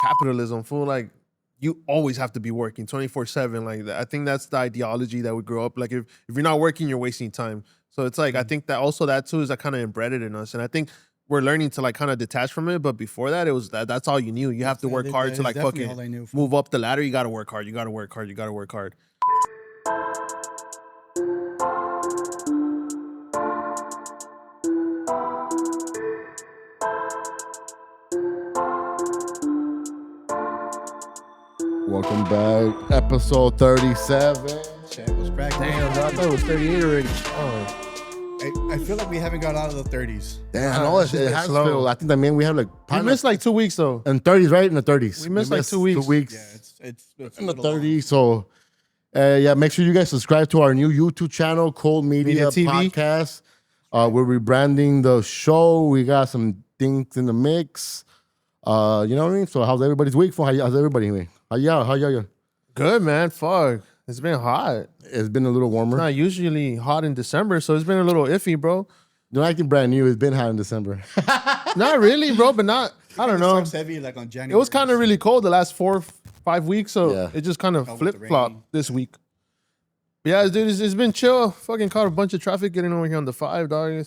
capitalism, fool. Like, you always have to be working 24/7. Like, I think that's the ideology that we grew up. Like, if you're not working, you're wasting time. So it's like, I think that also that too is that kind of embedded in us. And I think we're learning to like kind of detach from it. But before that, it was that's all you knew. You have to work hard to like fucking move up the ladder. You got to work hard. You got to work hard. You got to work hard. Welcome back. Episode 37. Shit, was cracking. Damn, bro, I thought it was 38 already. Oh. I feel like we haven't got out of the 30s. Damn, I know it has slow. feel. I think that we have like We missed like 2 weeks though. in 30s, right? In the 30s. We missed like 2 weeks. 2 weeks. Yeah, it's In the 30s. So, yeah, make sure you guys subscribe to our new YouTube channel, Cold Media TV. Podcast. We're rebranding the show. We got some things in the mix. You know what I mean? So, how's everybody's week? How's everybody anyway? How y'all? Good, man. Fuck. It's been hot. It's been a little warmer. It's not usually hot in December, so it's been a little iffy, bro. Don't acting brand new. It's been hot in December. Not really, bro, but not, I don't know. It heavy like on January. It was kind of really cold the last 4 or 5 weeks, so Yeah. it just kind of with the flip-flopped rain. this week. But yeah, dude, it's been chill. Fucking caught a bunch of traffic getting over here on the 5, dog.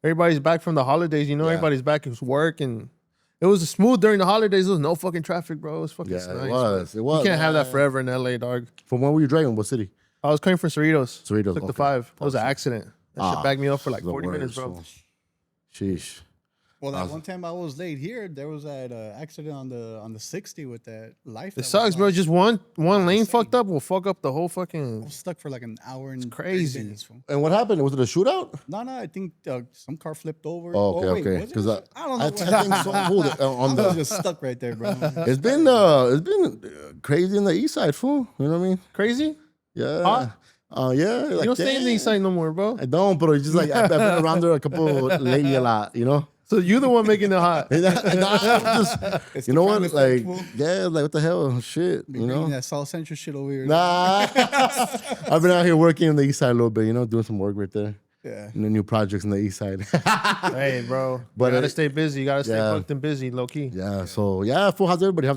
Everybody's back from the holidays, you know? Yeah. Everybody's back at work, and it was smooth during the holidays. There was no fucking traffic, bro. It was fucking Yeah, nice. it was. It was. You can't have that man. forever in LA, dog. From when were you driving? What city? I was coming from Cerritos. Cerritos, Took the okay. 5. It was an accident. That shit backed me up for like the 40 minutes, worst, bro. so. Sheesh. Well, that one time I was late here, there was that accident on the 60 with that life. It sucks, bro. Just one lane fucked up will fuck up the whole fucking. I was stuck for like an hour and crazy. 30 minutes, fool. And what happened? Was it a shootout? No, I think some car flipped over. Oh, okay, wait, okay. was it? Because I don't know. I think so. Hold it, on I was the, just stuck right there, bro. it's been crazy in the east side, fool. You know what I mean? Crazy? Yeah. Hot? Yeah. You don't stay in the east side no more, bro. I don't, but it's just like I've been around there a couple lately a lot. You know. So you're the one making it hot. It's You the know what? crime effect, Like, fool. yeah, like what the hell, shit. You know. That South Central shit over here. Nah. I've been out here working on the east side a little bit. You know, doing some work right there. Yeah. And the new projects on the east side. Hey, bro. But You gotta it- stay busy. You gotta stay yeah. fucked and busy, low key. Yeah, so yeah, fool, how's everybody?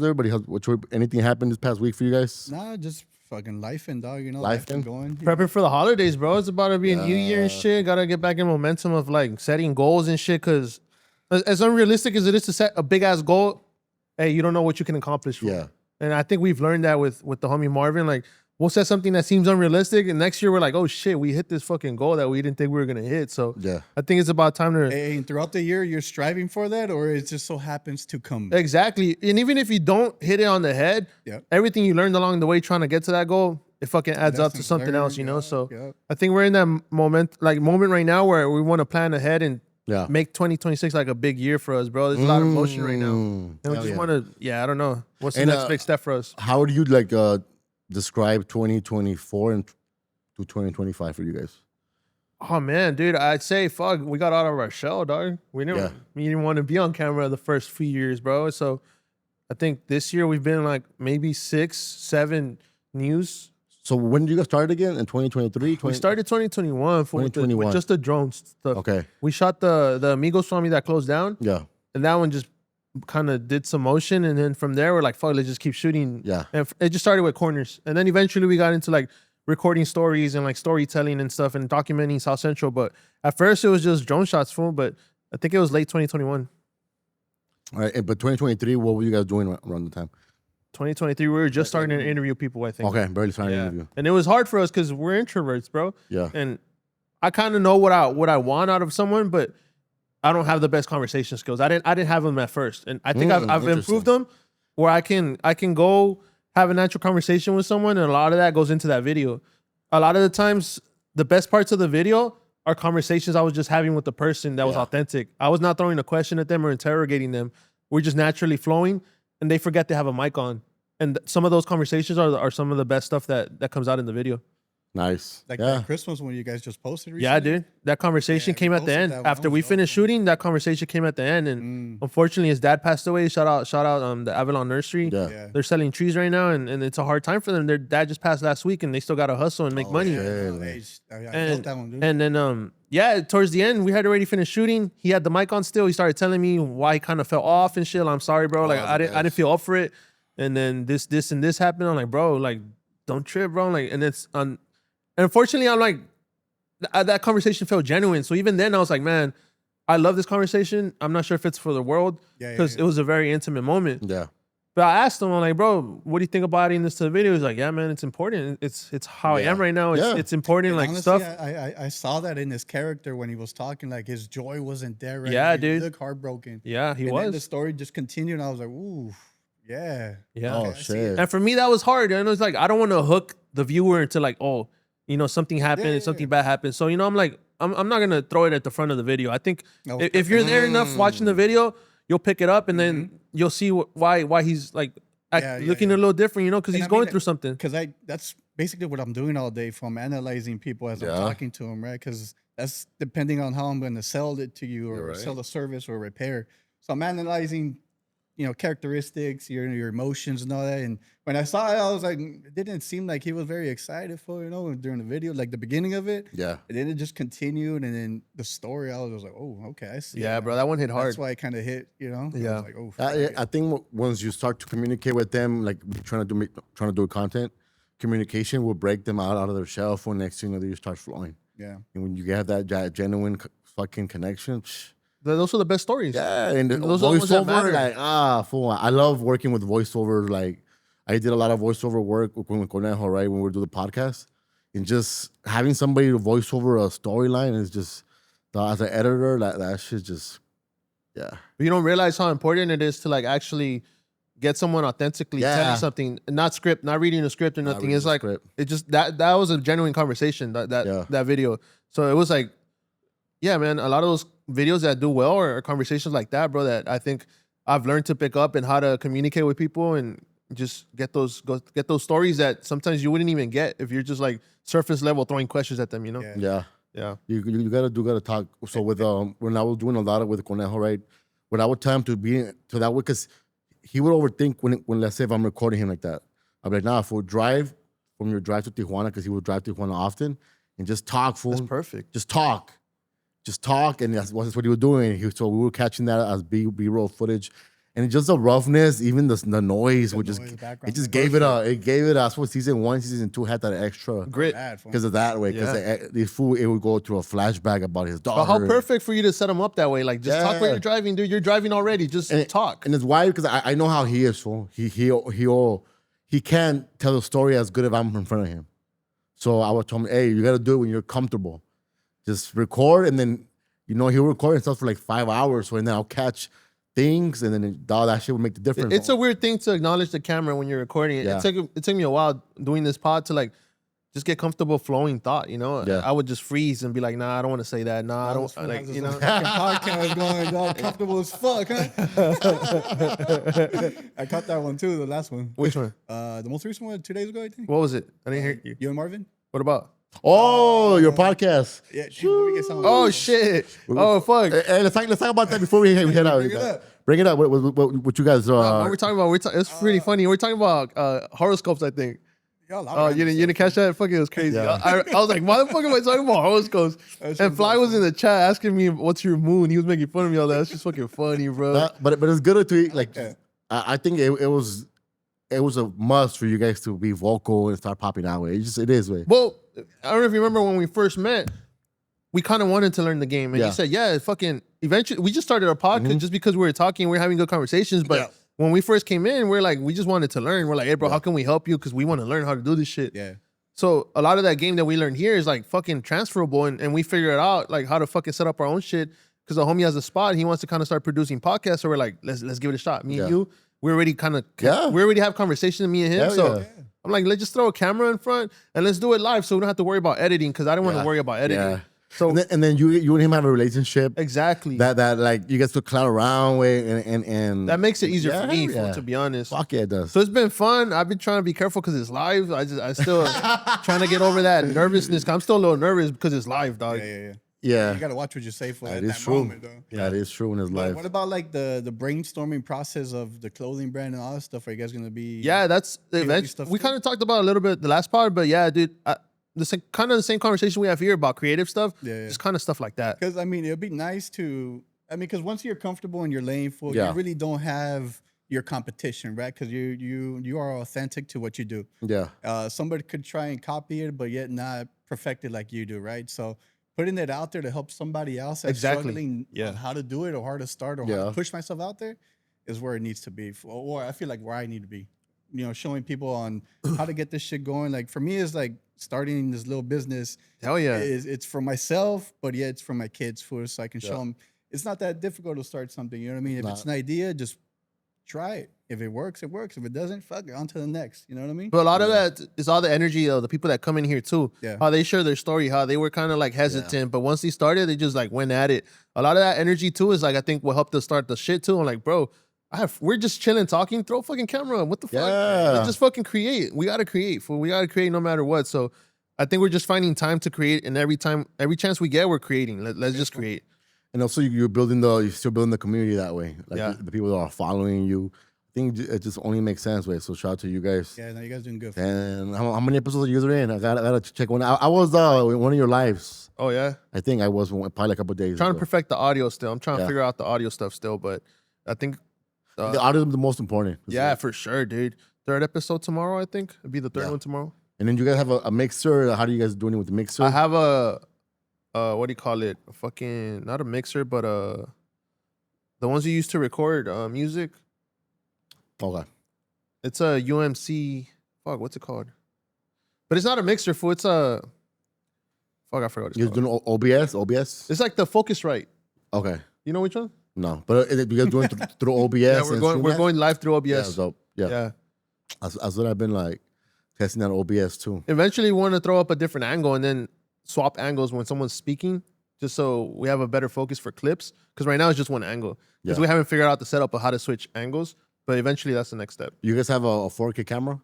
Anything happened this past week for you guys? Nah, just fucking life and dog, you know, Life and- going. Prepping for the holidays, bro. It's about to be a new year and shit. Gotta get back in momentum of like setting goals and shit. Cause as unrealistic as it is to set a big ass goal, hey, you don't know what you can accomplish. For. Yeah. And I think we've learned that with the homie Marvin. Like, we'll set something that seems unrealistic, and next year we're like, oh shit, we hit this fucking goal that we didn't think we were gonna hit. So Yeah. I think it's about time to Hey, and throughout the year, you're striving for that, or it just so happens to come. exactly. And even if you don't hit it on the head, Yep. everything you learned along the way trying to get to that goal, it fucking adds up to Lessons something else, learned, you know. yeah, So yeah. I think we're in that moment right now where we want to plan ahead and Yeah. make 2026 like a big year for us, bro. There's a lot of motion right now. And we Hell just yeah. want to, I don't know. What's the And, next big step for us? How would you describe 2024 and to 2025 for you guys? Oh man, dude, I'd say fuck, we got out of our shell, dog. We didn't want to be on camera the first few years, bro. So I think this year we've been like maybe 6, 7 news. So when did you guys start again? In 2023? We started 2021 with 2021. just the drone stuff. Okay. We shot the Amigos Family that closed down, Yeah. and that one just kind of did some motion, and then from there we're like, fuck, let's just keep shooting. Yeah. And it just started with corners, and then eventually we got into like recording stories and like storytelling and stuff and documenting South Central. But at first it was just drone shots, full. But I think it was late 2021. All right. But 2023, what were you guys doing around the time? 2023, we were just starting to interview people, I think. Okay. Barely started Yeah. an interview. And it was hard for us because we're introverts, bro. Yeah. And I kind of know what I want out of someone, but I don't have the best conversation skills. I didn't have them at first, and I think I've interesting. improved them where I can go have a natural conversation with someone, and a lot of that goes into that video. A lot of the times, the best parts of the video are conversations I was just having with the person that was authentic. I was not throwing a question at them or interrogating them. We're just naturally flowing, and they forget to have a mic on. And some of those conversations are some of the best stuff that comes out in the video. Nice. Like yeah. that Christmas one you guys just posted recently. Yeah, dude. That conversation came at the posted end. that one. After we finished shooting, that conversation came at the end. And unfortunately, his dad passed away. Shout out the Avalon Nursery. Yeah. Yeah. They're selling trees right now, and it's a hard time for them. Their dad just passed last week, and they still got to hustle and make money. I felt that one, dude. And then yeah, towards the end, we had already finished shooting. He had the mic on still. He started telling me why he kind of fell off and shit. I'm sorry, bro. Like I didn't feel up for it. And then this and this happened. I'm like, bro, like don't trip, bro. Like, and it's and unfortunately, I'm like that conversation felt genuine. So even then, I was like, man, I love this conversation. I'm not sure if it's for the world because it was a very intimate moment. Yeah. But I asked him, I'm like, bro, what do you think about adding this to the video? He's like, yeah, man, it's important. It's how I am right now. It's important, And like honestly, stuff. I saw that in his character when he was talking, like his joy wasn't there. Right? Yeah, He dude. looked heartbroken. Yeah, he And then the was. story just continued, and I was like, ooh, yeah. Yeah. Oh I see shit. it. And for me, that was hard. And it was like, I don't want to hook the viewer into like, oh, you know, something happened, something bad happened. So, you know, I'm like, I'm not going to throw it at the front of the video. I think if you're there enough watching the video, you'll pick it up and then you'll see why he's like looking a little different, you know, because he's going through something. Because that's basically what I'm doing all day, from analyzing people as I'm talking to them, right? Because that's depending on how I'm going to sell it to you or sell a service or repair. So I'm analyzing, you know, characteristics, your emotions and all that. And when I saw it, I was like, it didn't seem like he was very excited for, you know, during the video, like the beginning of it. Yeah. And then it just continued. And then the story, I was just like, oh, okay, I see. Yeah, it. bro, that one hit hard. That's why it kind of hit, you know? Yeah. I was like, oh, I think once you start to communicate with them, like trying to do content, communication will break them out of their shell. For next thing you know, you start flowing. yeah. And when you get that genuine fucking connection, Those are the best stories. yeah, and those are the ones that voiceover, matter. like fool. I love working with voiceover. Like I did a lot of voiceover work with Conejo, right? When we do the podcast, and just having somebody to voice over a storyline is just, as an editor, that shit just, yeah. You don't realize how important it is to like actually get someone authentically tell you something, not reading a script or nothing. It's like it just that was a genuine conversation. That video. So it was like, yeah, man. A lot of those videos that do well are conversations like that, bro. That I think I've learned to pick up and how to communicate with people and just get those stories that sometimes you wouldn't even get if you're just like surface level throwing questions at them. You know? Yeah. You gotta talk. So with when I was doing a lot of with Conejo, right? When I would tell him to be to that way, because he would overthink when let's say if I'm recording him like that, I'd be like, nah, for drive from your drive to Tijuana, because he would drive to Tijuana often, and just talk, fool. That's perfect. Just talk, and that's what he was doing. So we were catching that as B-roll footage, and just the roughness, even the noise, would just it just gave it a. That's what season 1, season 2 had that extra Grit because of that way. Because the fool, it would go to a flashback about his daughter. But how perfect for you to set him up that way. Like just talk while you're driving, dude. You're driving already. Just talk. And it's why, because I know how he is. Fool. He can't tell the story as good if I'm in front of him. So I would tell him, hey, you got to do it when you're comfortable. Just record, and then he'll record himself for like 5 hours. So then I'll catch things, and then all that shit would make the difference. It's a weird thing to acknowledge the camera when you're recording it. It took me a while doing this pod to like just get comfortable flowing thought. You know, I would just freeze and be like, nah, I don't want to say that. Nah, I don't like, you know. Podcast going all comfortable as fuck, huh? I caught that one too, the last one. Which one? The most recent one 2 days ago, I think. What was it? I didn't hear you. You and Marvin? What about? Oh, your podcast. Yeah. Let me get some. Oh shit. Oh fuck. Hey, let's talk about that before we head out. Bring it up. What you guys? What we're talking about? It's pretty funny. We're talking about horoscopes, I think. Oh, you didn't catch that? Fuck, it was crazy. Yeah. I was like, why the fuck am I talking about horoscopes? And Fly was in the chat asking me, what's your moon? He was making fun of me all that. That's just fucking funny, bro. But it's good to like. I think it was a must for you guys to be vocal and start popping that way. It is way. Well, I don't know if you remember when we first met, we kind of wanted to learn the game. And you said, yeah, fucking, eventually, we just started our podcast just because we were talking, we were having good conversations. But when we first came in, we're like, we just wanted to learn. We're like, hey, bro, how can we help you? Because we want to learn how to do this shit. Yeah. So a lot of that game that we learned here is like fucking transferable. And we figure it out, like how to fucking set up our own shit. Because the homie has a spot. He wants to kind of start producing podcasts. So we're like, let's give it a shot. Me and you, we already we already have conversations, me and him. I'm like, let's just throw a camera in front and let's do it live so we don't have to worry about editing, because I don't want to worry about editing. Yeah. So and then you and him have a relationship. Exactly. That like you guys to clown around with and that makes it easier for me, to be honest. Fuck yeah, it does. So it's been fun. I've been trying to be careful because it's live. I still trying to get over that nervousness. I'm still a little nervous because it's live, dog. Yeah. You gotta watch what you say for that true. moment, though. Yeah, that is true in his life. What about like the brainstorming process of the clothing brand and all that stuff? Are you guys gonna be? Yeah, that's the event. We kind of talked about a little bit the last part, but yeah, dude, kind of the same conversation we have here about creative stuff. Yeah. Just kind of stuff like that. Because I mean, it'd be nice to. I mean, because once you're comfortable in your lane, full, you really don't have your competition, right? Because you are authentic to what you do. Yeah. Somebody could try and copy it, but yet not perfect it like you do, right? So putting it out there to help somebody else that's struggling on how to do it or how to start or how to push myself out there is where it needs to be. Or I feel like where I need to be. You know, showing people on how to get this shit going. Like for me, it's like starting this little business. Hell yeah. It's for myself, but yeah, it's for my kids for so I can show them. It's not that difficult to start something. You know what I mean? If it's an idea, just try it. If it works, it works. If it doesn't, fuck it, on to the next. You know what I mean? But a lot of that is all the energy of the people that come in here too. Yeah. How they share their story, how they were kind of like hesitant, but once they started, they just like went at it. A lot of that energy too is like, I think what helped us start the shit too. I'm like, bro, we're just chilling, talking, throw a fucking camera on. What the fuck? Let's just fucking create. We got to create, fool. We got to create no matter what. So I think we're just finding time to create. And every chance we get, we're creating. Let's just create. And Yeah, no, you guys doing good. And how many episodes are you guys in? I gotta check one. I was in one of your lives. Oh yeah. I think I was probably a couple of days. Trying ago. to perfect the audio still. I'm trying to figure out the audio stuff still, but I think the audio is the most important. Yeah, for sure, dude. 3rd episode tomorrow, I think. It'll be the 3rd one tomorrow. And then you guys have a mixer. How do you guys doing it with the mixer? I have a what do you call it? A fucking not a mixer, but the ones you use to record music. Okay. It's a UMC. Fuck, what's it called? But it's not a mixer, fool. It's a fuck. I forgot. You're doing OBS. OBS. It's like the Focusrite. Okay. You know which one? No, but you guys doing through OBS. Yeah, we're going live through OBS. Yeah, so, yeah. That's what I've been like testing out OBS too. Eventually, we want to throw up a different angle and then swap angles when someone's speaking, just so we have a better focus for clips. Because right now it's just one angle. Because we haven't figured out the setup of how to switch angles. But eventually, that's the next step. You guys have a 4K camera?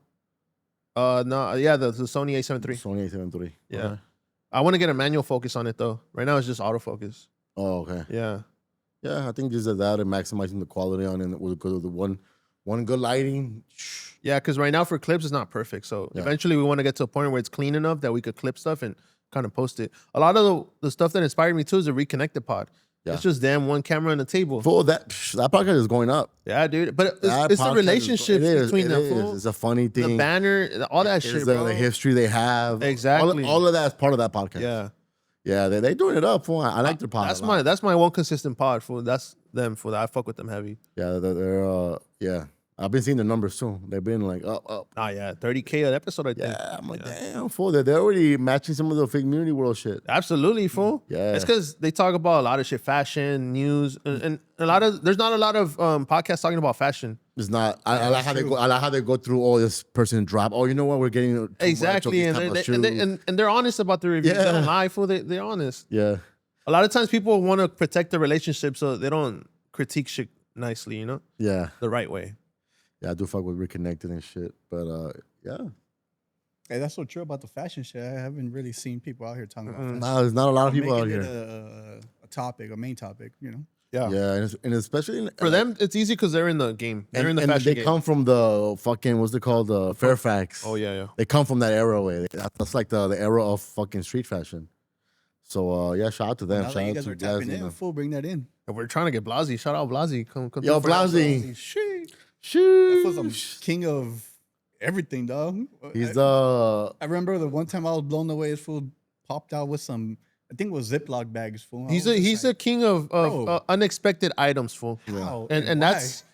No, yeah, the Sony A7 III. Sony A7 III. Yeah. Okay. I want to get a manual focus on it though. Right now, it's just autofocus. Oh, okay. Yeah. Yeah, I think just that and maximizing the quality on it with the one good lighting. Yeah, because right now for clips, it's not perfect. So eventually, we want to get to a point where it's clean enough that we could clip stuff and kind of post it. A lot of the stuff that inspired me too is a reconnected pod. Yeah. It's just damn one camera on the table. Fool, that podcast is going up. Yeah, dude. But it's the relationships between them. It's a funny thing. The banner, all that shit, bro. The history they have. Exactly. All of that is part of that podcast. Yeah. Yeah, they doing it up, fool. I like their pod. That's my one consistent pod, fool. That's them, fool. I fuck with them heavy. Yeah, they're yeah. I've been seeing the numbers too. They've been like up. Oh yeah, 30K an episode, I think. Yeah, I'm like, damn, fool. They're already matching some of the fake community world shit. Absolutely, fool. Yeah, it's because they talk about a lot of shit, fashion, news, and there's not a lot of podcasts talking about fashion. It's not. I like how they go. I like how they go through all this person drop. Oh, you know what? We're getting exactly, and they're honest about the reviews. They don't lie, fool. They're honest. Yeah. A lot of times people want to protect the relationship, so they don't critique shit nicely. You know. Yeah. The right way. Yeah, I do fuck with reconnected and shit, but yeah. Hey, that's so true about the fashion shit. I haven't really seen people out here talking about fashion. No, there's not a lot of people out here. A topic, a main topic, you know. Yeah, yeah, and especially for them, it's easy because they're in the game. They're in the fashion game. They come from the fucking what's it called, the Fairfax. Oh yeah. They come from that era way. That's like the era of fucking street fashion. So yeah, shout out to them. Now shout you out guys to are tapping Blasey, in. Full, bring that in. And we're trying to get Blasey. Shout out Blasey. Come yo, Blasey. That was some king of everything, dog. He's I remember the one time I was blown away. His food popped out with some, I think it was Ziploc bags. Fool. He's a king of unexpected items, fool. Wow. And that's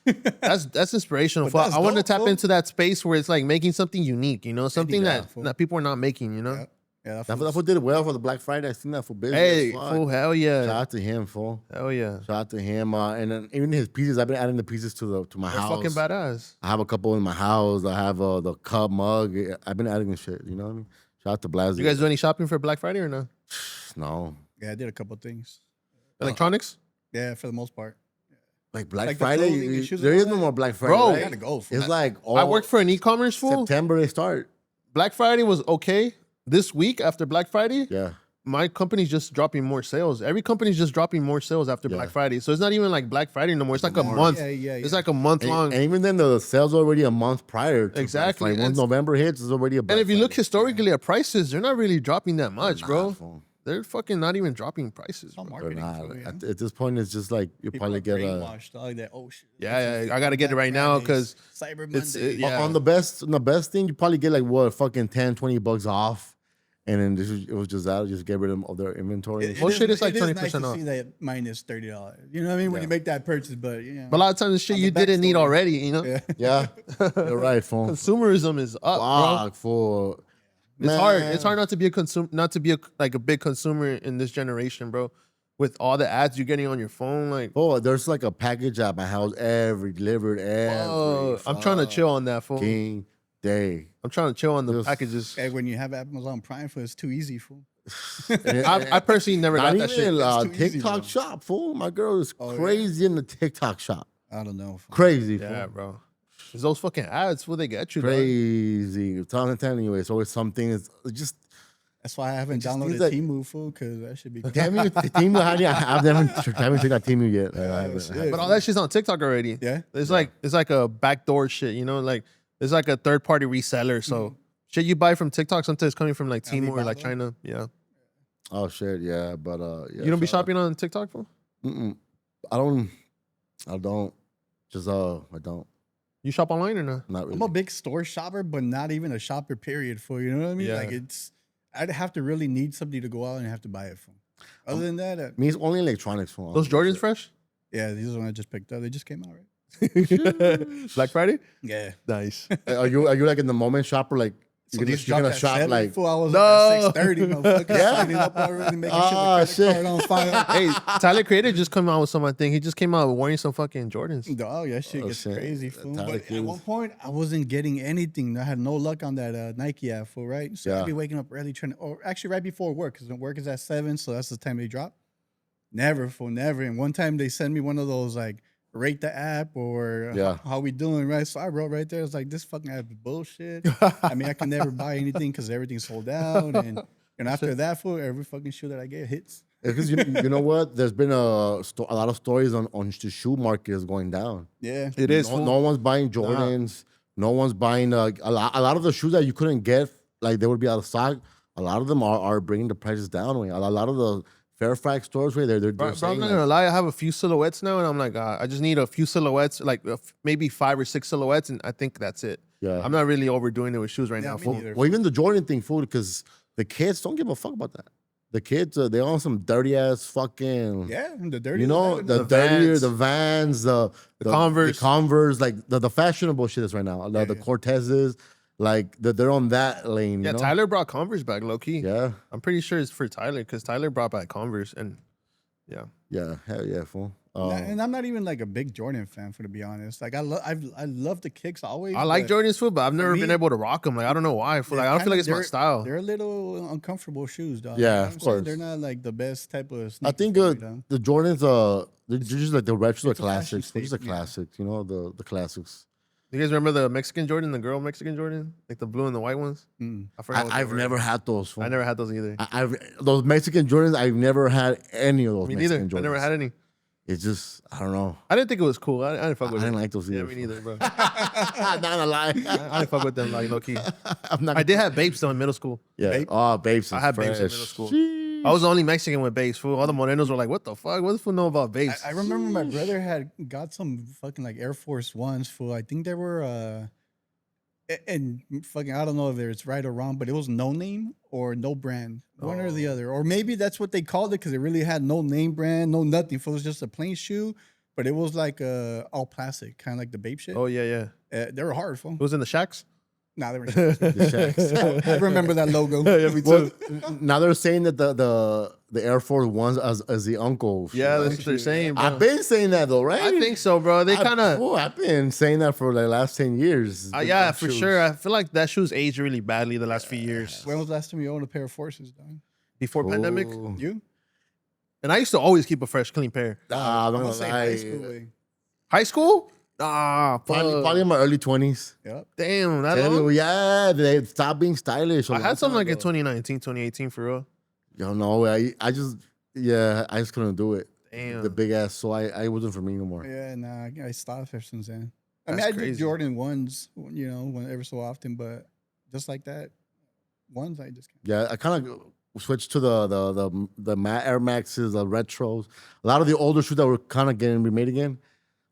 inspirational. That's I want to dope, tap fool. into that space where it's like making something unique, you know, something that people are not making, you know. Yeah. Yeah, that fool did well for the Black Friday. I seen that for business. Hey, fool, hell yeah. Shout out to him, fool. Hell yeah. Shout out to him. And then even his pieces, I've been adding the pieces to my They're house. fucking badass. I have a couple in my house. I have the cup mug. I've been adding this shit. You know what I mean? Shout out to Blasey. You guys do any shopping for Black Friday or no? No. Yeah, I did a couple of things. Electronics? Yeah, for the most part. Like Black Like the Friday? clothing and shoes There and is all no that? more Black Friday. Bro, right? I gotta go. It's like I work for an e-commerce, fool. September they start. Black Friday was okay. This week after Black Friday, Yeah. my company's just dropping more sales. Every company's just dropping more sales after Black Friday. So it's not even like Black Friday no more. It's like a month. Yeah. It's like a month long. And even then, the sales are already a month prior. To Exactly. Like once November hits, it's already a Black And if you look Friday. historically at prices, they're not really dropping that much, bro. Fool. They're fucking not even dropping prices. It's all Bro. marketing. Nah, fool, yeah. at this point, it's just like you People probably are get a. brainwashed, dog, that, oh shit. Yeah, I gotta get it right now because Cyber it's Monday. yeah. On the best thing, you probably get like what fucking 10, 20 bucks off. And then it was just that, just get rid of their inventory. Most shit is like it 20% nice to off. see that minus $30. You know what I mean? When you make that purchase, but But a lot of times the shit On you the didn't need backstory. already, you know? Yeah. Yeah, you're right, fool. Consumerism is up, bro. Fuck, fool. It's hard. It's hard not to be a big consumer in this generation, bro. With all the ads you're getting on your phone, like, Oh, there's like a package at my house delivered every. I'm trying to chill on that phone. fucking day. I'm trying to chill on the Just- packages. Hey, when you have Amazon Prime, for it's too easy, fool. I personally never Not got that shit. even It's too easy, TikTok though. shop, fool. My girl is Oh, yeah? crazy in the TikTok shop. I don't know. Fool. Crazy, Yeah, fool. bro. It's those fucking ads, will they get you? Dog. Crazy. Telling anyway. So it's something. It's just. That's why I haven't just downloaded seems like- Temu, fool, because that should be. Damn you, Timu. I haven't checked out Timu yet. I haven't. shit. But all that shit's on TikTok already. Yeah? It's like a backdoor shit, you know? Like it's like a third party reseller. So shit you buy from TikTok sometimes coming from like Temu or like Alibaba? China. Yeah. Oh shit, yeah, but yeah. You don't be shout out. shopping on TikTok, fool? Mm-mm. I don't. Just I don't. You shop online or not? Not really. I'm a big store shopper, but not even a shopper, period, fool. You know what I mean? Yeah. Like, I'd have to really need somebody to go out and have to buy it for. Other than that, Me, it's only electronics phone. Those Jordans fresh? yeah, these are the ones I just picked up. They just came out, right? Black Friday? Yeah. Nice. Are you like in the moment shopper? Like So you're these gonna dropped at shop 7, like. fool. I was No. up at 6:30, motherfucker. Yeah. Signing up already, making Oh, sure the shit. credit card on file. Hey, Tyler Creator just come out with some, I think. He just came out wearing some fucking Jordans. Dog, that shit Oh, gets shit. crazy, fool. Tyler But at Creator's- one point, I wasn't getting anything. I had no luck on that Nike app, fool, right? So Yeah. I'd be waking up early trying to, or actually right before work, because work is at 7, so that's the time they drop. Never, fool, never. And one time they sent me one of those, like, rate the app or Yeah. how we doing, right? So I wrote right there, it's like, this fucking app is bullshit. I mean, I can never buy anything because everything's sold out. And after that, fool, every fucking shoe that I get hits. Because you know what? There's been a lot of stories on the shoe market is going down. Yeah. It is. No, fool. no one's buying Jordans. No one's buying a lot of the shoes that you couldn't get, like they would be out of stock. A lot of them are bringing the prices down. A lot of the Fairfax stores, they're Bro, I'm saying not like, gonna lie. I have a few silhouettes now, and I'm like, I just need a few silhouettes, like maybe 5 or 6 silhouettes, and I think that's it. yeah. I'm not really overdoing it with shoes right Yeah, now. me Fool. neither. Well, even the Jordan thing, fool, because the kids don't give a fuck about that. The kids, they on some dirty ass fucking. Yeah, the dirty. You know, the Vans. Vans, the Converse. like the fashionable shit is right now. The Cortezes, like they're on that lane. Yeah, you know? Tyler brought Converse back, low key. Yeah, I'm pretty sure it's for Tyler because Tyler brought back Converse, and yeah, hell yeah, fool. And I'm not even like a big Jordan fan, for to be honest. Like I love the kicks always. I like but Jordan's foot, but I've never me- been able to rock them. Like I don't know why. Fool. Like I don't feel like it's my style. They're a little uncomfortable shoes, dog. Yeah, You know what of I'm saying? course. They're not like the best type of. I sneakers think for me, dog. the Jordans, they're just like the retro It's a fashion classics. They're just the statement, yeah. classics, you know, the classics. You guys remember the Mexican Jordan, the girl Mexican Jordan, like the blue and the white ones? Mm. I forgot. what they I've were. never had those. Fool. I never had those either. I've those Mexican Jordans. I've never had any of those Me Mexican neither. Jordans. I never had any. It's just I don't know. I didn't think it was cool. I didn't fuck I with didn't it. like those either. Yeah, me neither, bro. Not gonna lie. I didn't fuck with them like low key. I'm not. I did have babes though in middle school. Yeah. Babe? Oh, babes. I is had babes in fresh. middle school. Sheesh. I was the only Mexican with babes. Fool. All the morenos were like, "What the fuck? What the fool know about babes?" I remember my brother had got some fucking like Air Force Ones for. I think they were and fucking I don't know if it's right or wrong, but it was no name or no brand, one or the other, or maybe that's what they called it because it really had no name brand, no nothing. It was just a plain shoe, but it was like all plastic, kind of like the babe shit. Oh yeah. They were hard, fool. It was in the shacks. Nah, they were. The Shacks. I remember that logo. Yeah, me Well, now they're saying that the Air Force Ones as the uncle. Yeah, that's what they're saying, bro. I've been saying that though, right? I think so, bro. They kind of. I've been saying that for like the last 10 years. Yeah, for sure. I feel like that shoe's aged really badly the last few years. When was the last time you owned a pair of Forces, dog? Before pandemic. Ooh. You? And I used to always keep a fresh, clean pair. Nah, I'm I'm not gonna say gonna high lie. school way. High school? Ah, Probably in my early 20s. Yep. damn. That Tell long? you, yeah, they stopped being stylish. I had some like in ago. 2019, 2018 for real. Yo, no, I just I just couldn't do it. Damn. The big ass, so I wasn't for me no more. Yeah, nah, I stopped ever since then. I mean, That's I do crazy. Jordan ones, ever so often, but just like that, ones I just can't. Yeah, I kind of switched to the Air Maxes, the retros. A lot of the older shoes that were kind of getting remade again,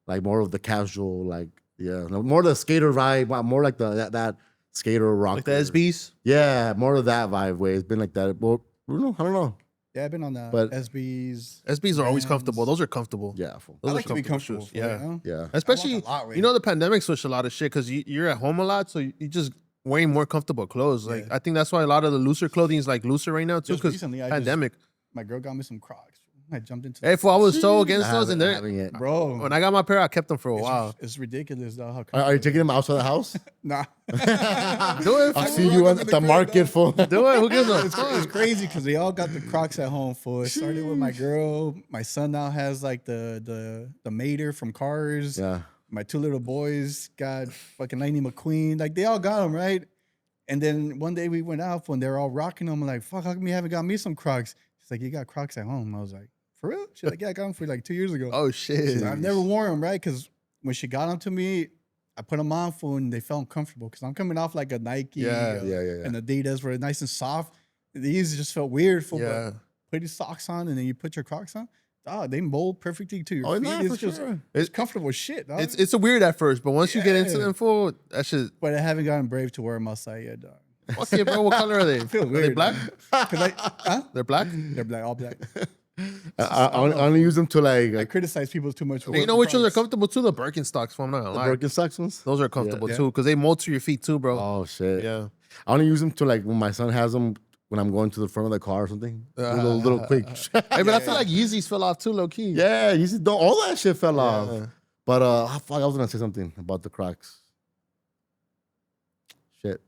like more of the casual, like more the skater vibe, more like that skater rock. Like the SBs. Yeah, more of that vibe way. It's been like that. Well, I don't know. Yeah, I've been on the But- SBs. SBs are always Vans. comfortable. Those are comfortable. Yeah, fool. I Those are like to be comfortable. shoes. For it, Yeah. Yeah. Especially, I walk a lot with you know, the pandemic switched a lot of shit because you're at home a lot, so you just wearing more comfortable clothes. Like Yeah. I think that's why a lot of the looser clothing is like looser right now too Just because recently, pandemic. My girl got me some Crocs. I jumped into. Hey, fool, I was so against I those, and haven't they're yet. Bro, when I got my pair, I kept them for a it's, while. it's ridiculous though. How Are you comfortable- taking them outside the house? Nah. Do it, I'll fool. see you at the market, fool. Do it. Who gives a It's crazy because they all got the Crocs at home. For it started with my girl. My son now has like the Mater from Cars. Yeah. My two little boys got fucking Lightning McQueen. Like they all got them, right? And then one day we went out when they're all rocking them. I'm like, fuck, how come you haven't got me some Crocs? She's like, you got Crocs at home. I was like, for real? She's like, yeah, I got them for like 2 years ago. Oh She's shit. like, I've never worn them, right? Because when she got them to me, I put them on for and they felt uncomfortable because I'm coming off like a Nike Yeah. and Adidas were nice and soft. These just felt weird for Yeah. put your socks on and then you put your Crocs on. Dog, they mold perfectly to your Oh, feet. nah, It's for just sure. it's comfortable as shit, dog. It's a weird at first, but once you get into Yeah. them, fool, that shit. But I haven't gotten brave to wear them outside yet, dog. Fuck it, bro. What color are they? feel Are they weird, black? Huh? They're black. They're black, all black. I only use them to I like criticize people too much. For And you wearing know which ones are Crocs. comfortable too? The Birkenstocks. Fool, I'm not gonna the lie. Birkenstocks ones. Those are comfortable Yeah. too because they mold to your feet too, bro. Oh shit. Yeah. I only use them to like when my son has them when I'm going to the front of the car or something. Little quick. Hey, but I feel like Yeezys fell off too, low key. Yeah, you see, all that shit fell off. Yeah. But fuck, I was gonna say something about the Crocs. Shit.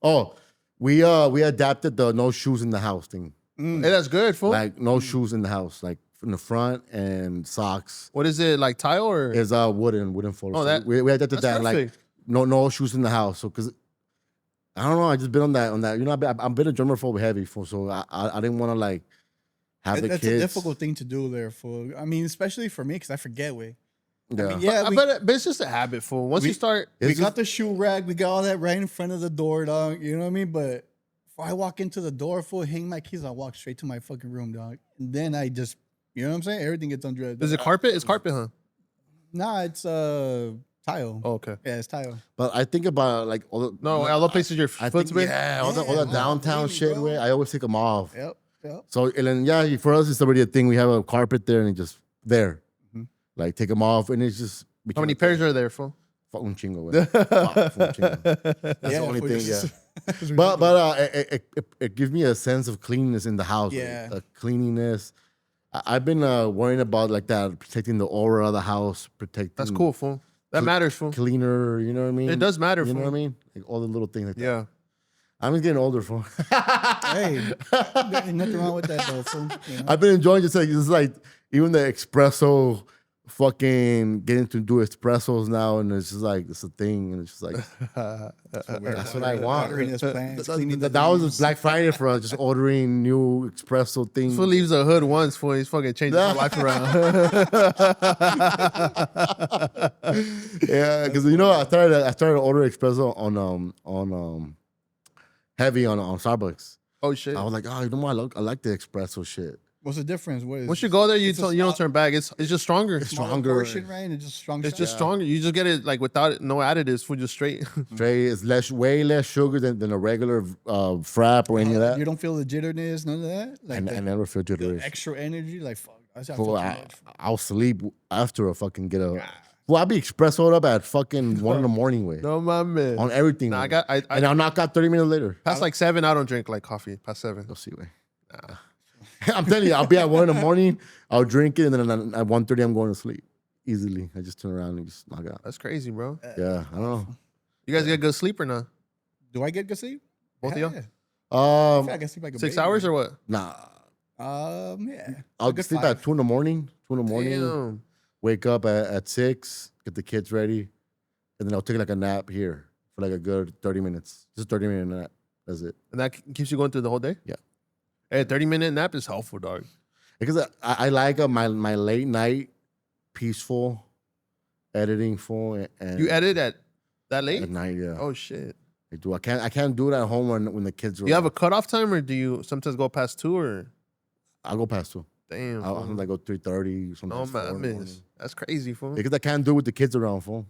Oh, we adapted the no shoes in the house thing. Hey, that's good, fool. Like no shoes in the house, like in the front and socks. What is it, like tile or? Is wooden floor. Oh, So that- we adapted that's that like perfect. no shoes in the house. So because I don't know, I just been on that. You know, I've been a germaphobe heavy for, so I didn't want to like have the That's kids. a difficult thing to do there. For I mean, especially for me because I forget way. Yeah. mean, yeah, but it's just a habit, fool. Once you start, We It's got the shoe rack. We got all that right in front of the door, dog. You know what I mean? But if I walk into the door, full hang my keys, I walk straight to my fucking room, dog. And then I just, you know what I'm saying? Everything gets undressed. is it carpet? It's carpet, huh? Nah, it's tile. Oh, okay. Yeah, it's tile. But I think about like all the No, all the places your I foot's think, been. yeah, all the Yeah, downtown really, shit bro. way. I always take them off. Yep. Yep. So and then for us it's already a thing. We have a carpet there and it just there, Mhm. like take them off and it's just How many pairs are there, fool? Fuck un chingo, güey. Fuck un chingo. That's the only fool, thing. it's Yeah. just- it's But ridiculous. it gives me a sense of cleanliness in the house. Yeah. Like, cleanliness. I've been worrying about like that, protecting the aura of the house, protecting. That's cool, fool. That matters, fool. Cleaner, you know what I mean? It does matter, You know fool. what I mean? Like all the little things like that. Yeah. I'm just getting older, fool. Hey, ain't nothing wrong with that, though, fool. You know? I've been enjoying just like even the espresso, fucking getting to do espressos now, and it's just like it's a thing, and it's just like that's what I want. Watering his plants, cleaning the That was leaves. Black Friday for us, just ordering new espresso things. Fool leaves the hood once, fool. He's fucking changing his life around. Yeah, because you know I started ordering espresso on heavy on Starbucks. Oh shit. I was like, oh, you know what? I like the espresso shit. What's the difference? What is Once you go there, you It's a you don't small- turn back. It's just stronger. smaller stronger. portion, right? And it's just strong. It's shot? just stronger. You just get it like without it, no additives, fool. Just straight. Straight is way less sugar than a regular frap or any of that. You don't feel the jitterness, none of that. Like I never feel the jittery. extra energy, like fuck. I feel Fool, too I, much. I'll sleep after I fucking get a. Well, I'll be espressoed up at fucking 1 in the morning, way No, my man. on everything. Nah, way. I and I'll knock out 30 minutes later. past like 7. I don't drink like coffee. Past 7. You'll see, way. I'm telling you, I'll be at 1 in the morning. I'll drink it, and then at 1:30, I'm going to sleep easily. I just turn around and just knock out. That's crazy, bro. Yeah, I don't know. You guys get good sleep or not? Do I get good sleep? Both of y'all? Yeah. I feel like I sleep like a 6 baby. hours or what? Nah, Yeah. I'll good sleep 5. at 2 in the morning. 2 in the morning. Damn. Wake up at 6, get the kids ready, and then I'll take like a nap here for like a good 30 minutes. Just a 30-minute nap. That's it. And that keeps you going through the whole day? Yeah. Hey, a 30-minute nap is helpful, dog. Because I like my late night peaceful editing full and You edit at that late? at night. Yeah, Oh shit. I do. I can't do it at home when the kids are. Do you have a cutoff time, or do you sometimes go past 2? Or I'll go past 2. damn, I'll sometimes go 3:30. no Sometimes 4 in the morning. man, that's crazy, fool. Because I can't do it with the kids around, fool.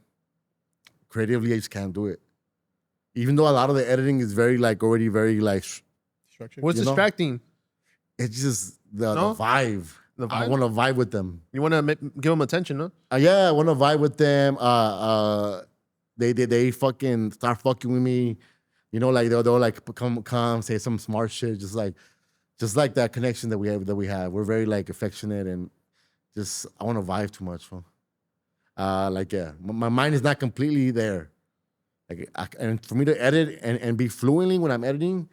Creatively, I just can't do it. Even though a lot of the editing is very like already very like, Structure. What's you know? distracting? it's just the No? vibe. The I vibe? want to vibe with them. You want to give them attention, no? Yeah, I want to vibe with them. They fucking start fucking with me. You know, like they'll like come say some smart shit, just like that connection that we have. We're very like affectionate and just I want to vibe too much, fool. My mind is not completely there. And for me to edit and be fluently when I'm editing,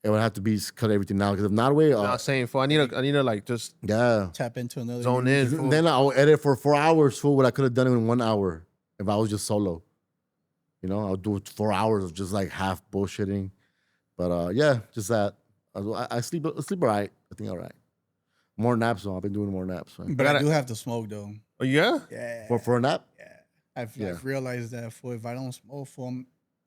it would have to be cut everything out because if not, way, Not saying, fool. I need to like just yeah. Tap into another zone unit. in. Fool. Then I'll edit for 4 hours, fool. What I could have done in 1 hour if I was just solo. You know, I'll do 4 hours of just like half bullshitting. But yeah, just that. I sleep all right. I think all right. More naps though. I've been doing more naps. Man. But I do have to smoke though. Oh yeah. Yeah. For a nap? Yeah. I've realized that if I don't smoke,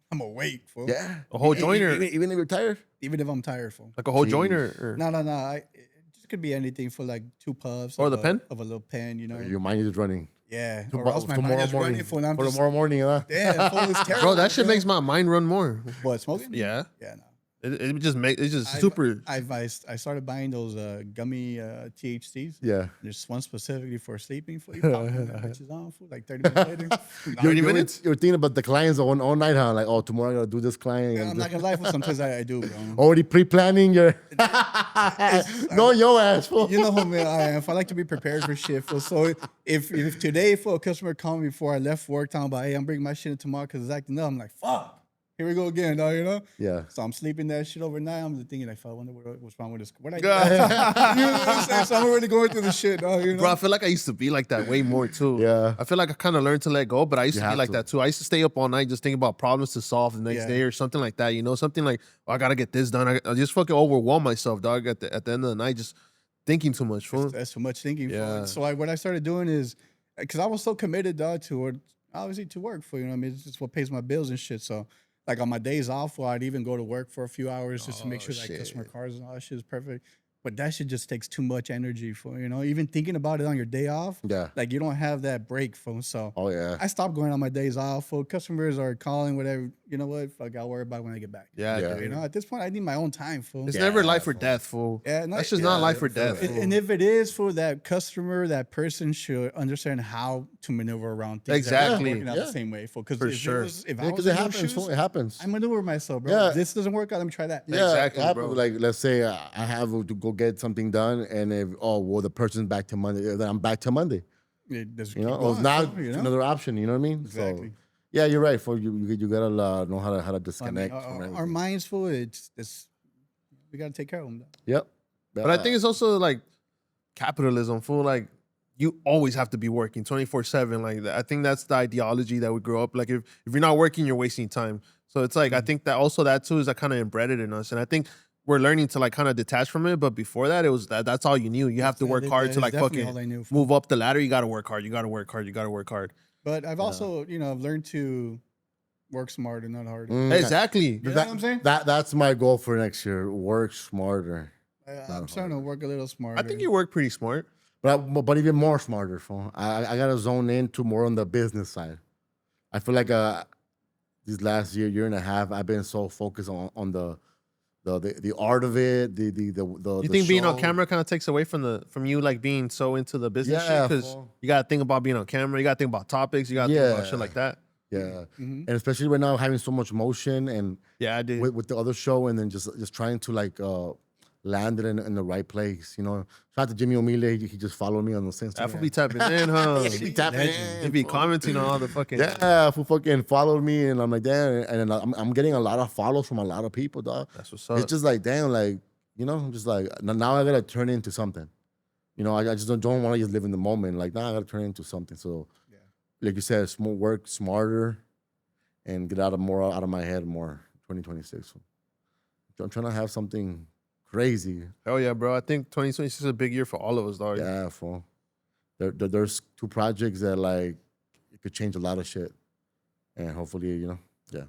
I'm awake. Yeah. A whole joint or Even if you're tired? Even if I'm tired, like a whole joint or No. It just could be anything for like 2 puffs. Or of the pen? of a little pen, you know. Your mind is running. Yeah. Or Tomorrow else my mind is running for morning. For tomorrow morning, huh? Yeah, full is terrible. bro, that shit makes my mind run more. What, smoking? Yeah. Yeah, no. It's just super. I started buying those gummy THCs. Yeah. There's one specifically for sleeping. For you pop that bitches on for like 30 minutes later. 30 minutes? You're thinking about the clients all night, huh? Like, oh, tomorrow I gotta do this client. Yeah, I'm not gonna lie, for sometimes I do, bro. Already pre-planning your no your ass, fool. You know how I am. If I like to be prepared for shit. So if today for a customer called me before I left work talking about, hey, I'm bringing my shit in tomorrow because it's acting up, I'm like, fuck. Here we go again, dog, you know? Yeah. So I'm sleeping that shit overnight. I'm thinking, like, I wonder what's wrong with this. What I do? You know what I'm saying? So I'm already going through the shit, dog, you know? Bro, I feel like I used to be like that way more too. Yeah. I feel like I kind of learned to let go, but I used to be like that too. I used to stay up all night just thinking about problems to solve the next day or something like that. You know, something like, oh, I gotta get this done. I just fucking overwhelm myself, dog. At the end of the night, just thinking too much. Fool. That's too much thinking. Yeah. So what I started doing is, because I was so committed, dog, to it, obviously to work for, you know what I mean? It's just what pays my bills and shit. So like on my days off, I'd even go to work for a few hours just to make sure that customer cars and all that shit is perfect. But that shit just takes too much energy for, you know, even thinking about it on your day off. Yeah. Like you don't have that break for. So Oh yeah. I stopped going on my days off. For customers are calling, whatever. You know what? Fuck, I'll worry about it when I get back. Yeah. You know, at this point, I need my own time, fool. It's never life or death, fool. Yeah, That's just not life or death. Fool. And if it is for that customer, that person should understand how to maneuver around things. Exactly. That working out the same way, fool. Because For sure. If I Because was it in those happens, shoes, fool. It happens. I maneuver myself, bro. Yeah. This doesn't work out. Let me try that. Yeah, Exactly, it happens. bro. Like let's say I have to go get something done, and if the person's back to Monday, then I'm back to Monday. Just You keep know, or going, if not, fool, you know? another option. You know what I mean? Exactly. So, yeah, you're right. For you gotta know how to I mean, disconnect. from our everything. minds, fool. It's we gotta take care of them. Yep. But I think it's also like capitalism, fool. Like you always have to be working 24/7. Like I think that's the ideology that we grew up. Like if you're not working, you're wasting time. So it's like I think that also that too is that kind of embedded in us. And I think we're learning to like kind of detach from it. But before that, it was that's all you knew. You have to work hard to like fucking move up the ladder. You got to work hard. You got to work hard. You got to work hard. But I've also, I've learned to work smarter, not harder. Exactly. You know what I'm saying? That's my goal for next year. Work smarter. I'm starting to work a little smarter. I think you work pretty smart. But even more smarter, fool. I gotta zone into more on the business side. I feel like this last year and a half, I've been so focused on the art of it. You think being on camera kind of takes away from you like being so into the business shit? Because you gotta think about being on camera. You gotta think about topics. You gotta think about shit like that. Yeah, and especially right now having so much motion and I did with the other show, and then just trying to like land it in the right place. You know, shout out to Jimmy O'Meara. He just followed me on the Instagram. That fool be tapping in, huh? He be tapping in. He be commenting on all the fucking who fucking followed me, and I'm like, damn, and I'm getting a lot of follows from a lot of people, dog. That's what's up. It's just like, damn, like I'm just like now I gotta turn into something. You know, I just don't want to just live in the moment. Like now I gotta turn into something. So. Like you said, work smarter and get more out of my head more 2026. So I'm trying to have something crazy. Oh yeah, bro. I think 2026 is a big year for all of us, dog. Yeah, fool. There's 2 projects that like it could change a lot of shit, and hopefully, yeah.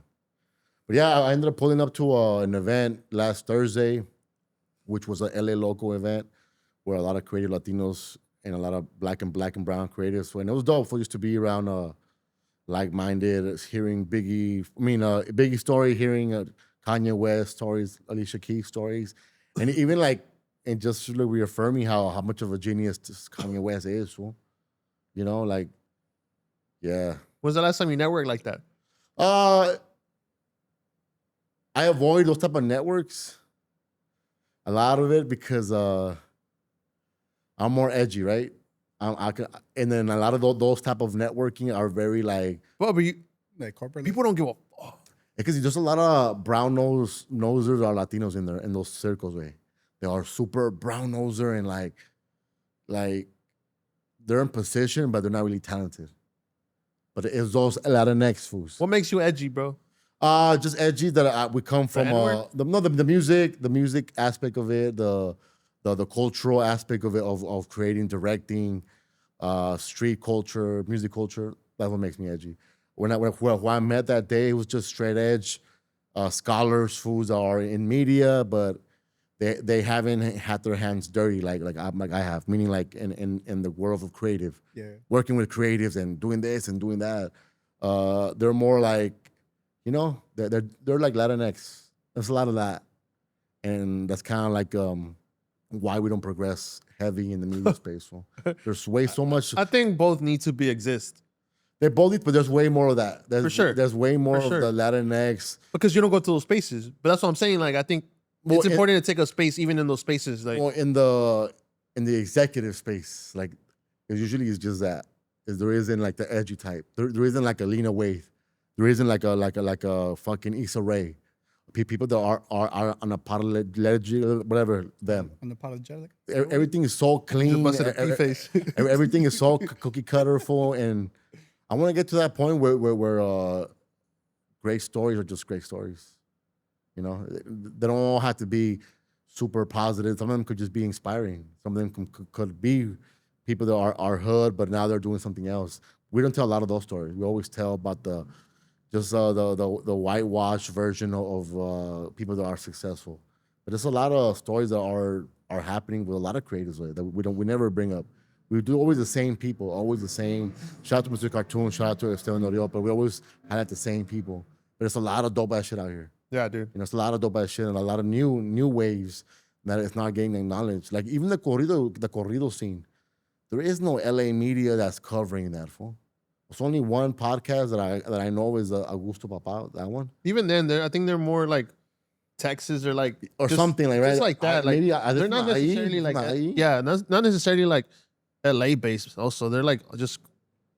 But yeah, I ended up pulling up to an event last Thursday, which was a LA local event where a lot of creative Latinos and a lot of black and brown creatives. And it was dope. For used to be around like-minded, hearing Biggie story, hearing Kanye West stories, Alicia Keys stories, and even like, and just really reaffirming how much of a genius this Kanye West is. Fool. Like, yeah. When's the last time you networked like that? I avoid those type of networks, a lot of it, because I'm more edgy, right? And then a lot of those type of networking are very like. Well, but Like corporate. people don't give a fuck. Because there's a lot of brown nosers or Latinos in those circles, way. They are super brown noser and like they're in position, but they're not really talented. But it's those Latinx fools. What makes you edgy, bro? Just edgy that we come from the music aspect of it, the cultural aspect of it, of creating, directing, street culture, music culture. That's what makes me edgy. When I met that day, it was just straight edge scholars, fools that are in media, but they haven't had their hands dirty like I have, meaning like in the world of creative, working with creatives and doing this and doing that. They're more like, they're like Latinx. There's a lot of that, and that's kind of like why we don't progress heavy in the media space. So there's so much. I think both need to exist. They both need, but there's way more of that. For sure. There's way more of the Latinx. Because you don't go to those spaces. But that's what I'm saying. Like, I think it's important to take a space even in those spaces. Like, well, in the executive space, like it usually is just that. There isn't like the edgy type. There isn't like a Lena Waithe. There isn't like a fucking Issa Rae. People that are unapologetic, whatever them. Unapologetic. Everything is so clean. face. Everything is so cookie cutterful, and I want to get to that point where great stories are just great stories. They don't all have to be super positive. Some of them could just be inspiring. Some of them could be people that are hood, but now they're doing something else. We don't tell a lot of those stories. We always tell about the whitewashed version of people that are successful. But there's a lot of stories that are happening with a lot of creators that we never bring up. We do always the same people, always the same. Shout out to Mr. Cartoon, shout out to Estelle Noriel, but we always highlight the same people. But there's a lot of dope ass shit out here. Yeah, dude. It's a lot of dope ass shit and a lot of new waves that is not getting acknowledged. Like even the corrido scene, there is no LA media that's covering that. Fool. There's only one podcast that I know is Augusto Papa. That one. Even then, I think they're more like Texas or like or something like right, just like that. Like they're not necessarily like not necessarily like LA based. Also, they're like just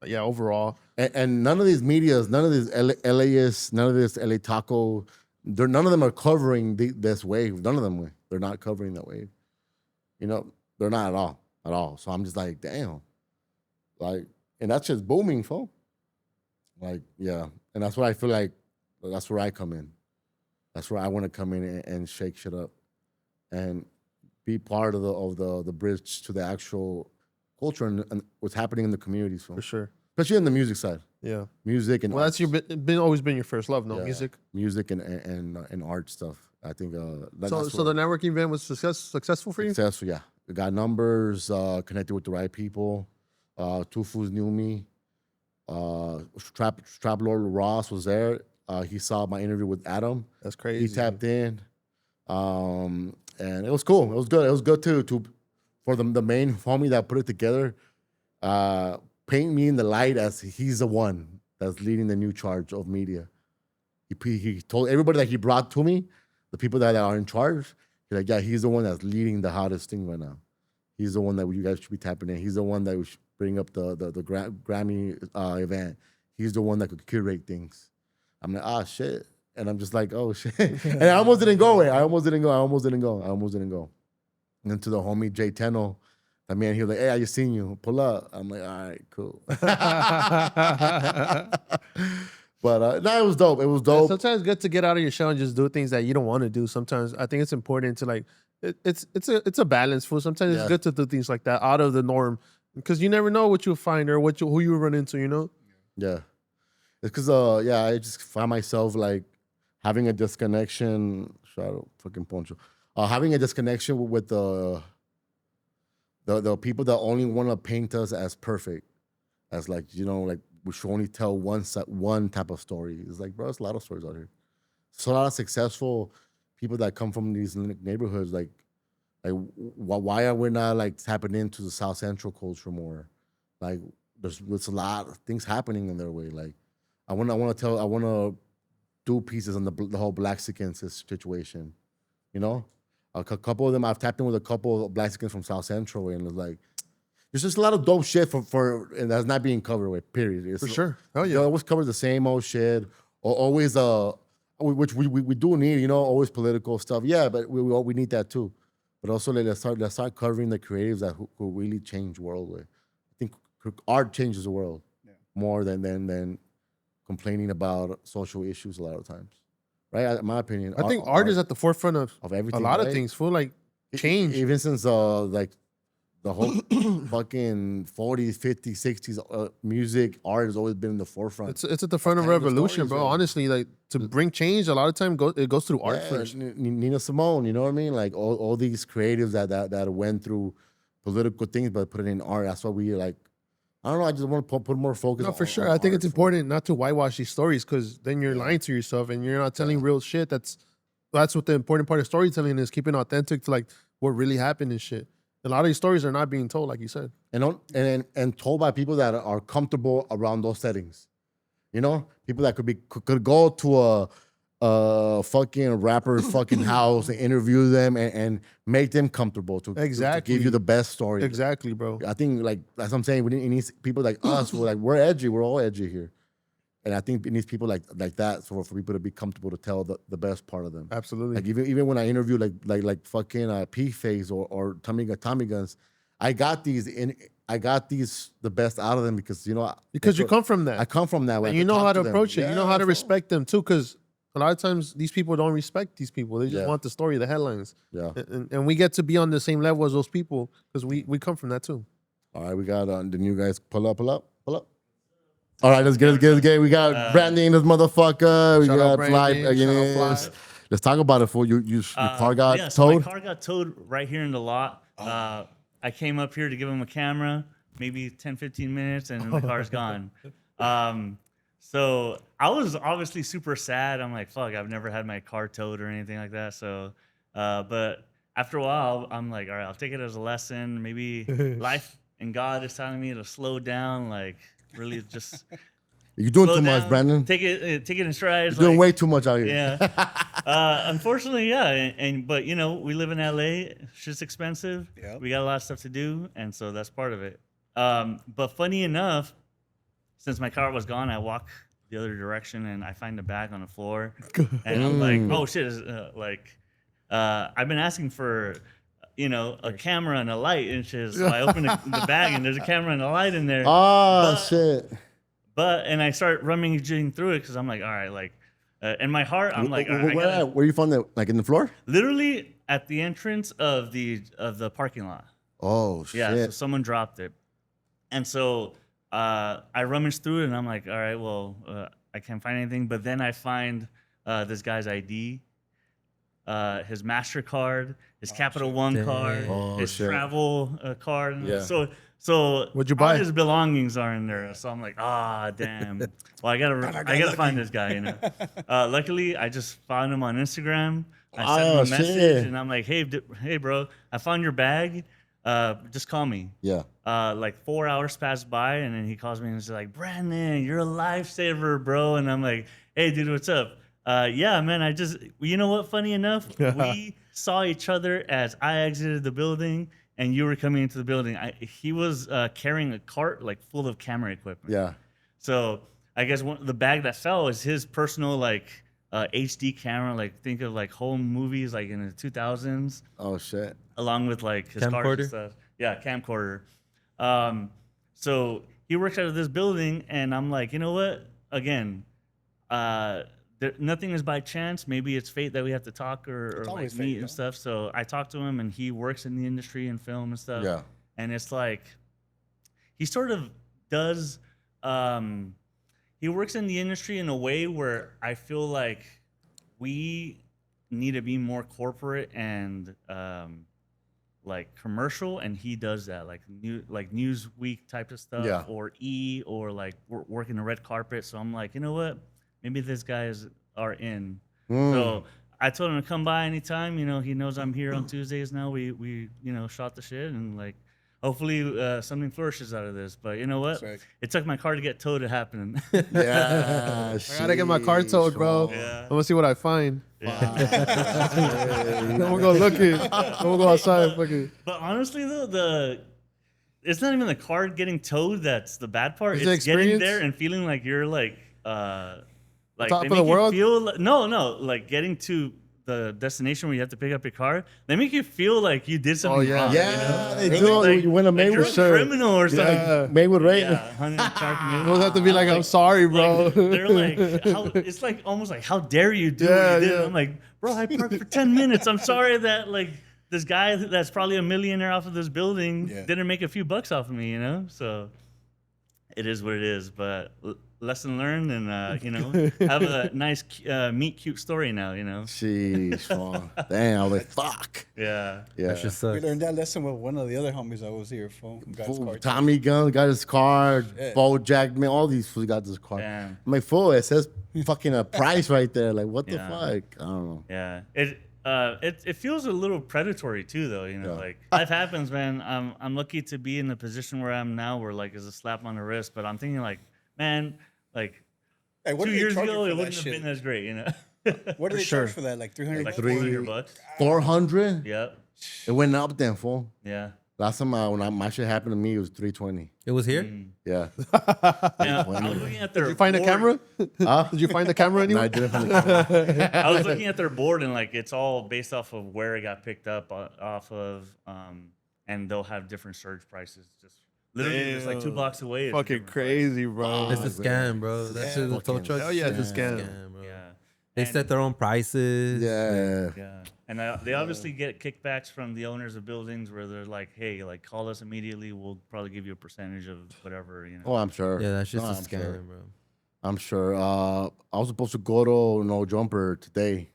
overall. And none of these medias, none of these LAist, none of this LA Taco, none of them are covering this wave. None of them. They're not covering that wave. They're not at all. So I'm just like, damn, like. And that's just booming, folks. Like, yeah. And that's what I feel like, that's where I come in. That's where I want to come in and shake shit up and be part of the bridge to the actual culture and what's happening in the communities. For sure. Especially in the music side. Yeah. Music and arts. That's always been your first love, no? Yeah. Music and art stuff. I think so the networking event was successful for you? Successful, yeah. We got numbers, connected with the right people. Two Fools knew me. Trap Lord Ross was there. He saw my interview with Adam. That's crazy. He tapped in, and it was cool. It was good. It was good to for the main homie that put it together. Paint me in the light as he's the one that's leading the new charge of media. He told everybody that he brought to me, the people that are in charge. He's like, yeah, he's the one that's leading the hottest thing right now. He's the one that you guys should be tapping in. He's the one that we should bring up the Grammy event. He's the one that could curate things. I'm like, shit. And I'm just like, oh, shit. And I almost didn't go. I almost didn't go. And then to the homie, Jay Tenno, I mean, he was like, hey, I just seen you. Pull up. I'm like, all right, cool. But no, it was dope. It was dope. Sometimes it's good to get out of your shell and just do things that you don't want to do. Sometimes I think it's important to like it's a balance. For sometimes it's good to do things like that out of the norm because you never know what you'll find or who you run into. You know. Yeah, it's because I just find myself like having a disconnection. Shout out fucking Poncho. Having a disconnection with the people that only want to paint us as perfect, as like like we should only tell one type of story. It's like, bro, there's a lot of stories out here. So a lot of successful people that come from these neighborhoods, like why are we not like tapping into the South Central culture more? Like there's a lot of things happening in their way. Like I want to do pieces on the whole Blaxican situation. You know, a couple of them I've tapped in with a couple of Blaxicans from South Central, and it's like there's just a lot of dope shit for and that's not being covered with. Period. It's, For sure. Oh yeah. They always cover the same old shit, or always which we do need. Always political stuff. Yeah, but we need that too. But also let's start covering the creatives that who really change the world with. I think art changes the world more than complaining about social issues a lot of times. Right? In my opinion. I think art is at the forefront of everything. A lot of things. Full like change. Even since like the whole fucking 40s, 50s, 60s music, art has always been in the forefront. It's at the front of revolution, bro. Honestly, like to bring change, a lot of time it goes through art first. Nina Simone, you know what I mean? Like all these creatives that went through political things, but put it in art. That's why we like. I don't know. I just want to put more focus. No, for sure. I think it's important not to whitewash these stories because then you're lying to yourself and you're not telling real shit. That's what the important part of storytelling is, keeping authentic to like what really happened and shit. A lot of these stories are not being told, like you said, and told by people that are comfortable around those settings. People that could go to a fucking rapper's fucking house and interview them and make them comfortable to give you the best story. Exactly, bro. I think like that's what I'm saying. We need people like us. We're edgy. We're all edgy here. And I think it needs people like that for people to be comfortable to tell the best part of them. Absolutely. Like even when I interview like fucking P-Face or Tommy Guns, I got these the best out of them because you come from that. I come from that. And you know how to approach it. You know how to respect them too, because a lot of times these people don't respect these people. They just want the story, the headlines. Yeah. And we get to be on the same level as those people because we come from that too. All right, we got the new guys. Pull up. All right, let's get it. We got Brandy in this motherfucker. We got Fly again. Let's talk about it. For your car got towed. My car got towed right here in the lot. I came up here to give him a camera, maybe 10, 15 minutes, and the car's gone. So I was obviously super sad. I'm like, fuck, I've never had my car towed or anything like that. So, but after a while, I'm like, all right, I'll take it as a lesson. Maybe life and God is telling me to slow down, like really just. You're doing too much, Brandon. Take it in stride. You're doing way too much out here. Yeah. Unfortunately, yeah. But we live in LA. Shit's expensive. Yep. We got a lot of stuff to do, and so that's part of it. But funny enough, since my car was gone, I walk the other direction and I find a bag on the floor, and I'm like, oh shit! I've been asking for, a camera and a light, and shit. So I open the bag and there's a camera and a light in there. Oh shit! And I start rummaging through it because I'm like, all right, like, in my heart, I'm like, where you found that? Like in the floor? Literally at the entrance of the parking lot. Oh shit! Yeah, so someone dropped it, and so I rummaged through it, and I'm like, all right, well, I can't find anything. But then I find this guy's ID, his MasterCard, his Capital One card, his travel card. Yeah. So what'd you buy? All his belongings are in there. So I'm like, damn. Well, I gotta find this guy. Luckily, I just found him on Instagram. I sent him a message, and I'm like, hey, bro, I found your bag. Just call me. Yeah. Like 4 hours passed by, and then he calls me and he's like, Brandon, you're a lifesaver, bro. And I'm like, hey, dude, what's up? Yeah, man, you know what? Funny enough, we saw each other as I exited the building and you were coming into the building. He was carrying a cart like full of camera equipment. Yeah. So I guess the bag that fell is his personal like HD camera. Like think of like home movies like in the 2000s. Oh shit. Along with like his cars and stuff. Yeah, camcorder. So he works out of this building, and I'm like, you know what? Again, nothing is by chance. Maybe it's fate that we have to talk or like always meet fate, and though. stuff. So I talked to him, and he works in the industry and film and stuff. Yeah. And it's like he sort of does. He works in the industry in a way where I feel like we need to be more corporate and like commercial, and he does that, like Newsweek type of stuff, Yeah. or or like working the red carpet. So I'm like, you know what? Maybe these guys are in. So I told him to come by anytime. You know, he knows I'm here on Tuesdays now. We shot the shit, and like hopefully something flourishes out of this. But you know what? Sick. It took my car to get towed. It happened. Yeah. I gotta get my car towed, bro. Yeah. I'm gonna see what I find. Yeah. I'm gonna go looking. I'm gonna go outside. Fucking. But honestly, though, it's not even the car getting towed that's the bad part. It's the It's getting experience? there and feeling like you're like Top they of the make you world? feel no, like getting to the destination where you have to pick up your car. They make you feel like you did something yeah. wrong. Yeah, you know? they Really? do. Like- You win a Like you're a Maywood. criminal or something. Yeah. Maywood, right? Yeah, 100 park You always have to be like, I'm sorry, bro. Like, they're like, it's like almost like, how dare you do Yeah, what you did? yeah. I'm like, bro, I parked for 10 minutes. I'm sorry that like this guy that's probably a millionaire off of this building didn't make a few bucks off of me, you know? So it is what it is. But lesson learned, and have a nice meet cute story now, you know? Jeez, man. Damn, I was like, fuck. Yeah. Yeah. That just We sucks. learned that lesson with one of the other homies that was here. From got his car. Tommy Gunn got his car. Bo Jack, man, all these fools got this car. Damn. I'm like, fool, it says fucking a price right there. Like, what the Yeah. fuck? I don't know. Yeah, it feels a little predatory too, though. You know, like life happens, man. I'm lucky to be in the position where I'm now, where like it's a slap on the wrist. But I'm thinking, like, man, like Hey, what 2 did they years charge ago, you it for that wouldn't have shit? been as great, you know. What did they sure. charge for that? Like 300. Like Three- $400. 400? Yep. It went up then, fool. Yeah. Last time when my shit happened to me, it was 320. It was here? Yeah. Yeah, I was looking at their. Did you find a board- camera? Huh? Did you find the camera No, I anywhere? didn't find the camera. I was looking at their board, and like it's all based off of where it got picked up off of, and they'll have different surge prices. Just literally, just like 2 blocks away. it's a Fucking different price. crazy, bro. It's a scam, bro. That shit is a tow fucking- truck. Hell yeah, it's a shit scam. bro. Yeah. They And- set their own prices. Yeah. Yeah, and they obviously get kickbacks from the owners of buildings where they're like, "Hey, like call us immediately. We'll probably give you a percentage of whatever." You know. Oh, I'm sure. Yeah, that's just No, a I'm scam, sure. bro. I'm sure. I was supposed to go to No Jumper today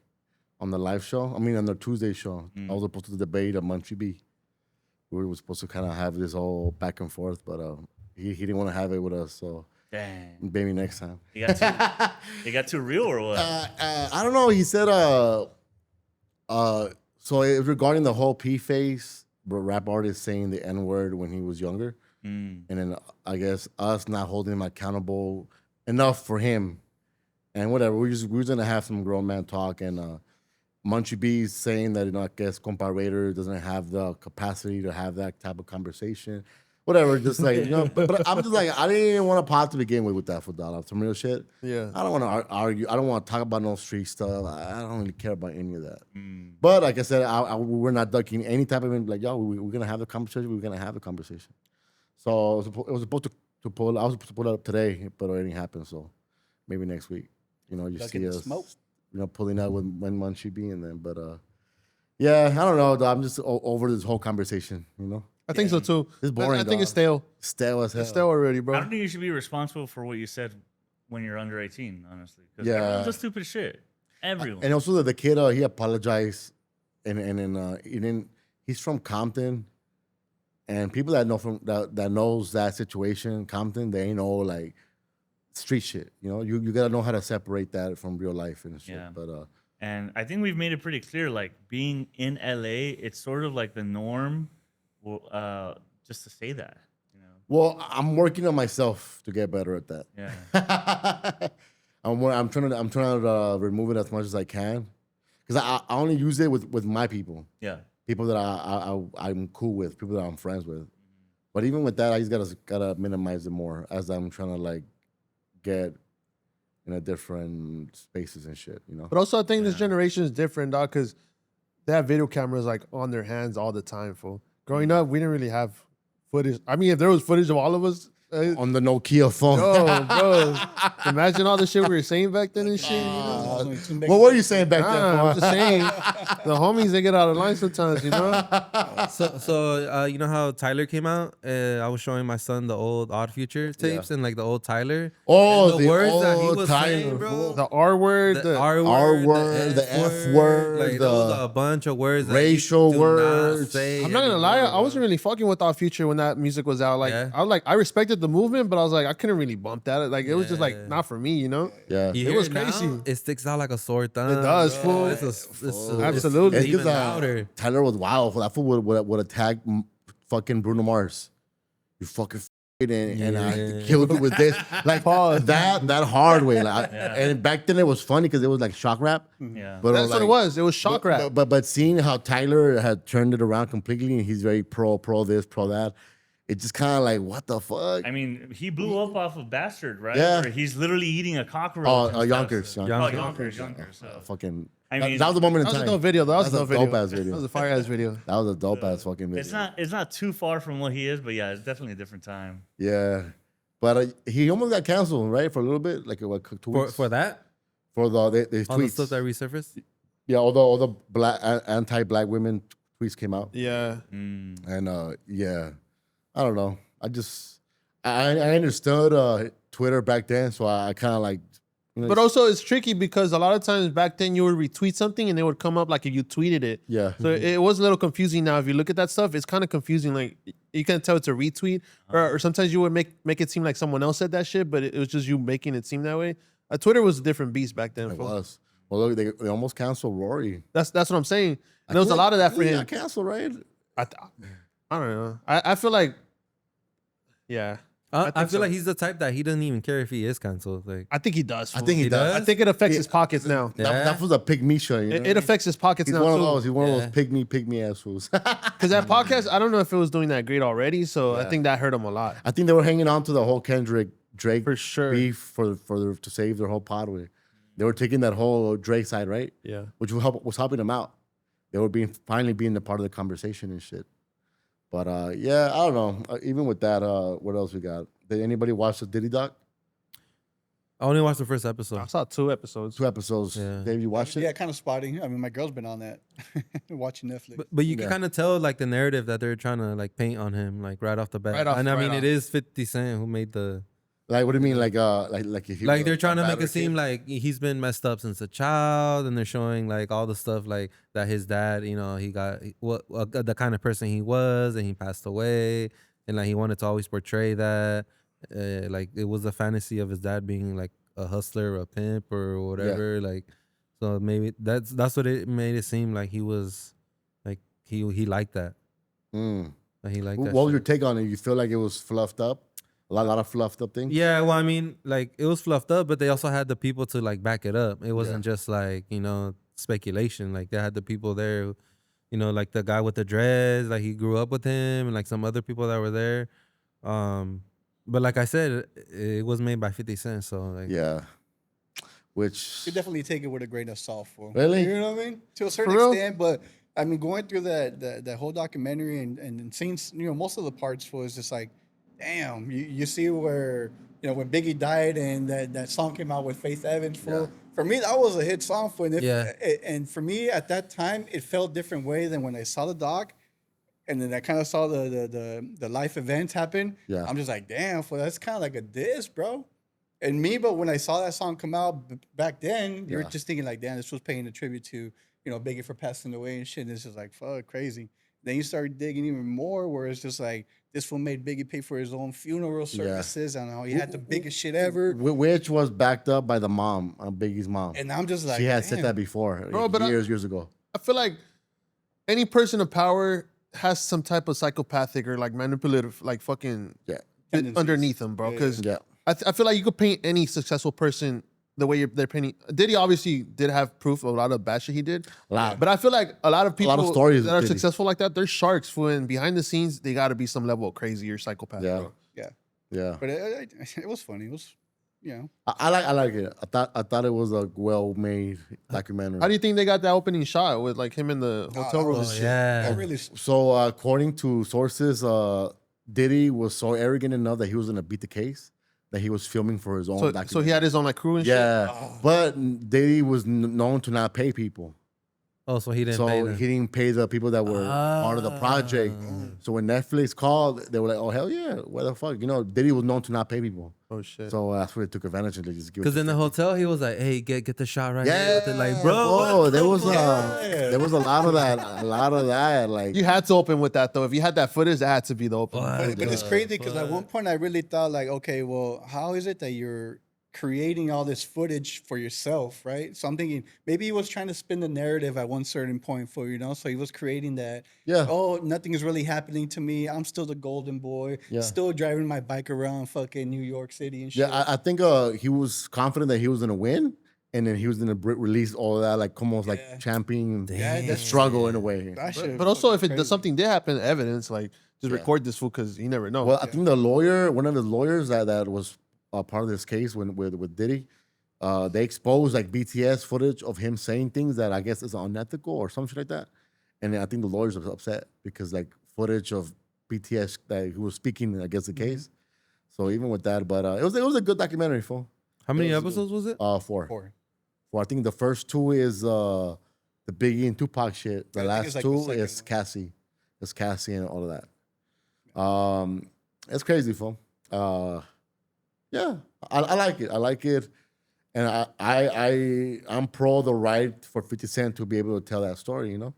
on the live show. I mean, on the Tuesday show. I was supposed to debate a Munchie B. We were supposed to kind of have this whole back and forth, but he didn't want to have it with us. So Dang, maybe next time. it got too real or what? I don't know. He said, so regarding the whole P-face, rap artist saying the N-word when he was younger, and then I guess us not holding him accountable enough for him, and whatever. We were gonna have some grown man talk, and Munchie B saying that, I guess Compa Raider doesn't have the capacity to have that type of conversation. Whatever, just like, but I'm just like, I didn't even want to pot to begin with that for dollar. Some real shit. Yeah. I don't want to argue. I don't want to talk about no street stuff. I don't really care about any of that. But like I said, we're not ducking any type of, like, yo, we're going to have the conversation. We're going to have the conversation. So it was supposed to pull, I was supposed to pull it up today, but it didn't happen. So maybe next week, you Ducking see the us, smoke. pulling out when one should be in there. But yeah, I don't know. Though. I'm just over this whole conversation, I think so too. It's boring, I think it's dog. stale. Stale as hell. It's stale already, I bro. don't think you should be responsible for what you said when you're under 18. Honestly, 'Cause Yeah. everyone does stupid shit. Everyone. And also the kid, he apologized, and then he didn't. He's from Compton, and people that know that knows that situation, Compton, they know like street shit. You gotta know how to separate that from real life and shit. Yeah. But And I think we've made it pretty clear, like being in LA, it's sort of like the norm, just to say that, well, I'm working on myself to get better at that. Yeah. I'm trying to remove it as much as I can, because I only use it with my people. Yeah. People that I'm cool with, people that I'm friends with. But even with that, I just gotta minimize it more as I'm trying to like get in a different spaces and shit, But also, I think this generation is different, dog, because they have video cameras like on their hands all the time. Fool. Growing up, we didn't really have footage. I mean, if there was footage of all of us on the Nokia phone. Oh, bro. Imagine all the shit we were saying back then and shit. What were you saying back then? I'm just saying, the homies, they get out of line sometimes, you know? So you know how Tyler came out? I was showing my son the old Odd Future tapes and like the old Tyler. Oh, and the words that he old was Tyler, saying, bro. The R word, The the R R word, word, the F word, like the those are a bunch of words, racial that you do not words. say I'm not gonna lie, anymore, I wasn't really fucking with Odd Future when that music was out. Like, Yeah. I respected the movement, but I was like, I couldn't really bump that. Like, it was just like Yeah. not for me, you know? Yeah. You It hear was now, crazy. it sticks out like a sore thumb. It does, fool. Absolutely. It's It's even louder. Tyler was wild. That fool would attack fucking Bruno Mars. You fucking and I Yeah. killed you with this. Like that hard way. Like, and back then it was funny because it was like shock rap. Yeah. But That's what it was. It was shock rap. But seeing how Tyler had turned it around completely and he's very pro this, pro that, it just kind of like, what the fuck? I mean, he blew up off of Bastard, right? Yeah. Where he's literally eating a cockroach. Oh, and stuff, Yonkers. so- Yonkers. Oh, Yonkers. So. Fucking. I mean, that was the moment in That was time. a dope video. That was a dope video. dope-ass video. That was a fire ass video. That was a dope ass fucking video. It's not too far from what he is, but yeah, it's definitely a different time. Yeah. But he almost got canceled, right? For a little bit, like what, 2 weeks? For that? For the All the tweets. stuff that resurfaced? Yeah, all the black anti-black women tweets came out, Yeah. and yeah, I don't know. I understood Twitter back then, so I kind of like. You know, But also, it's tricky because a lot of times back then you would retweet something and it would come up like if you tweeted it. yeah, So it was a little confusing. Now, if you look at that stuff, it's kind of confusing. Like you can't tell it's a retweet, or sometimes you would make it seem like someone else said that shit, but it was just you making it seem that way. Twitter was a different beast back then. it fool. was. Well, look, they almost canceled Rory. That's what I'm saying. And there was a lot of that for He him. got canceled, right? I don't know. I feel like, yeah. I think feel so. like he's the type that he doesn't even care if he is canceled. Like, I think he does. I fool. think he He does. does? I think it affects Yeah. his pockets now. Yeah. That was a pygmy show. You know? It affects his pockets He's now one of too. those. He's one of Yeah. those pygmy ass fools. Because that podcast, I don't know if it was doing that great already. So I think that hurt him a lot. I think they were hanging on to the whole Kendrick Drake For sure. beef to save their whole pod with. They were taking that whole Drake side, right? Yeah. Which was helping them out. They were finally being a part of the conversation and shit. But yeah, I don't know. Even with that, what else we got? Did anybody watch the Diddy doc? I only watched the first I episode. saw 2 episodes. 2 episodes. Yeah. Dave, you watched it? Yeah, kind of spotting. I mean, my girl's been on that, watching Netflix. But you can Yeah. kind of tell like the narrative that they're trying to like paint on him like right off the bat. Right off- and I mean right it is 50 Cent who made the Like, what do you mean? Like if you like were they're trying a to make bad it seem kid? like he's been messed up since a child, and they're showing like all the stuff like that his dad, you know, he got the kind of person he was, and he passed away, and like he wanted to always portray that, like it was a fantasy of his dad being like a hustler, or a pimp, or whatever. Like, so maybe that's what it made it seem like he was, like he liked that. Mm. Like he liked What that. was shit. your take on it? You feel like it was fluffed up? A lot of fluffed up things? Yeah, well, I mean, like it was fluffed up, but they also had the people to like back it up. It wasn't just like, you know, speculation. Like they had the people there, you know, like the guy with the dreads, like he grew up with him, and like some other people that were there. But like I said, it was made by 50 Cent, so like Yeah. Which You definitely take it with a grain of salt, for Really? You know what I mean? To a certain For real? extent, but I mean, going through that whole documentary and seeing, you know, most of the parts was just like, damn, you see where, you know, when Biggie died and that song came out with Faith Evans, for me that was a hit song for him. Yeah. And for me at that time, it felt a different way than when I saw the doc. And then I kind of saw the life events happen. Yeah. I'm just like, damn, fool, that's kind of like a diss, bro. And me, but when I saw that song come out back then, you're Yeah. just thinking like, damn, this was paying a tribute to, you know, Biggie for passing away and shit. And it's just like, fuck, crazy. Then you start digging even more, where it's just like, this fool made Biggie pay for his own funeral services and how he had the biggest shit ever. which was backed up by the mom, Biggie's mom. And I'm just like, She had damn. said that before, Bro, but years ago. I feel like any person of power has some type of psychopathic or like manipulative, like fucking Yeah. Tendencies. underneath them, bro. Yeah. Because Yeah. I feel like you could paint any successful person the way they're painting. Diddy obviously did have proof of a lot of bad shit he did. Lot. But I feel like a lot of people of stories that with are Diddy. successful like that, they're sharks. When behind the scenes, they got to be some level of crazy or psychopath. Yeah. Bro. Yeah. Yeah. But it was funny. It was, you know. I like it. I thought it was a well-made documentary. How do you think they got that opening shot with like him in the hotel room? oh, and shit? yeah. That really, So according to sources, Diddy was so arrogant enough that he was gonna beat the case, that he was filming for his own documentary. So he had his own like crew and shit. Yeah, but Diddy was known to not pay people. Oh, so he didn't So pay them. he didn't pay the people that were part of the project. So when Netflix called, they were like, "Oh hell yeah, what the fuck?" You know, Diddy was known to not pay people. Oh shit. So that's where they took advantage and they just give. Because in the hotel, he was like, "Hey, get the shot right Yeah, here." With it. Like, bro, oh, there was a lot of that. Like You had to open with that though. If you had that footage, that had to be the open. But it's crazy because at one point I really thought like, okay, well, how is it that you're creating all this footage for yourself, right? So I'm thinking maybe he was trying to spin the narrative at one certain point for, you know, so he was creating that. Yeah. Oh, nothing is really happening to me. I'm still the golden boy. Yeah. Still driving my bike around fucking New York City and shit. Yeah, I think he was confident that he was gonna win, and then he was gonna release all of that, like almost like championing the struggle in a way. That shit But also, if crazy. something did happen, evidence like just record this fool because you never know. Well, I think one of the lawyers that was part of this case with Diddy, they exposed like BTS footage of him saying things that I guess is unethical or something like that, and then I think the lawyers were upset because like footage of BTS that he was speaking against the case. So even with that, but it was a good documentary, fool. how many episodes was it? 4. 4. I think the first 2 is the Biggie and Tupac shit. The I think last it's like 2 the second is one. Cassie. It's Cassie and all of that. It's crazy, fool. Yeah, I like it. I like it, and I'm pro the right for 50 Cent to be able to tell that story. You know,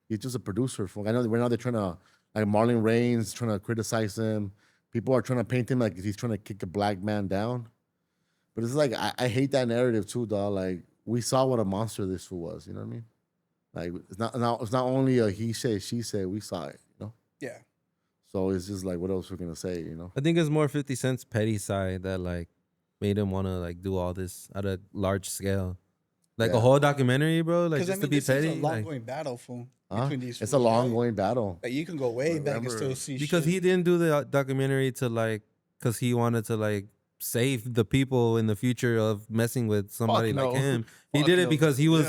he's just a producer. Fool. I know right now they're trying to like Marlon Wayans trying to criticize him. People are trying to paint him like he's trying to kick a black man down. But it's like I hate that narrative too, dog. Like we saw what a monster this fool was. You know what I mean? Like it's not only a he said she said. We saw it. You know. Yeah. So it's just like what else we're gonna say. You know. I think it's more 50 Cent's petty side that like made him want to like do all this at a large scale, like a whole documentary, bro. Like just to be this is petty, a long going battle, fool. Between these It's fools, a long right? going battle. Like you can go way back and still see because shit. he didn't do the documentary to like because he wanted to like save the people in the future of messing with somebody no. like him. He Fuck did it no. because he was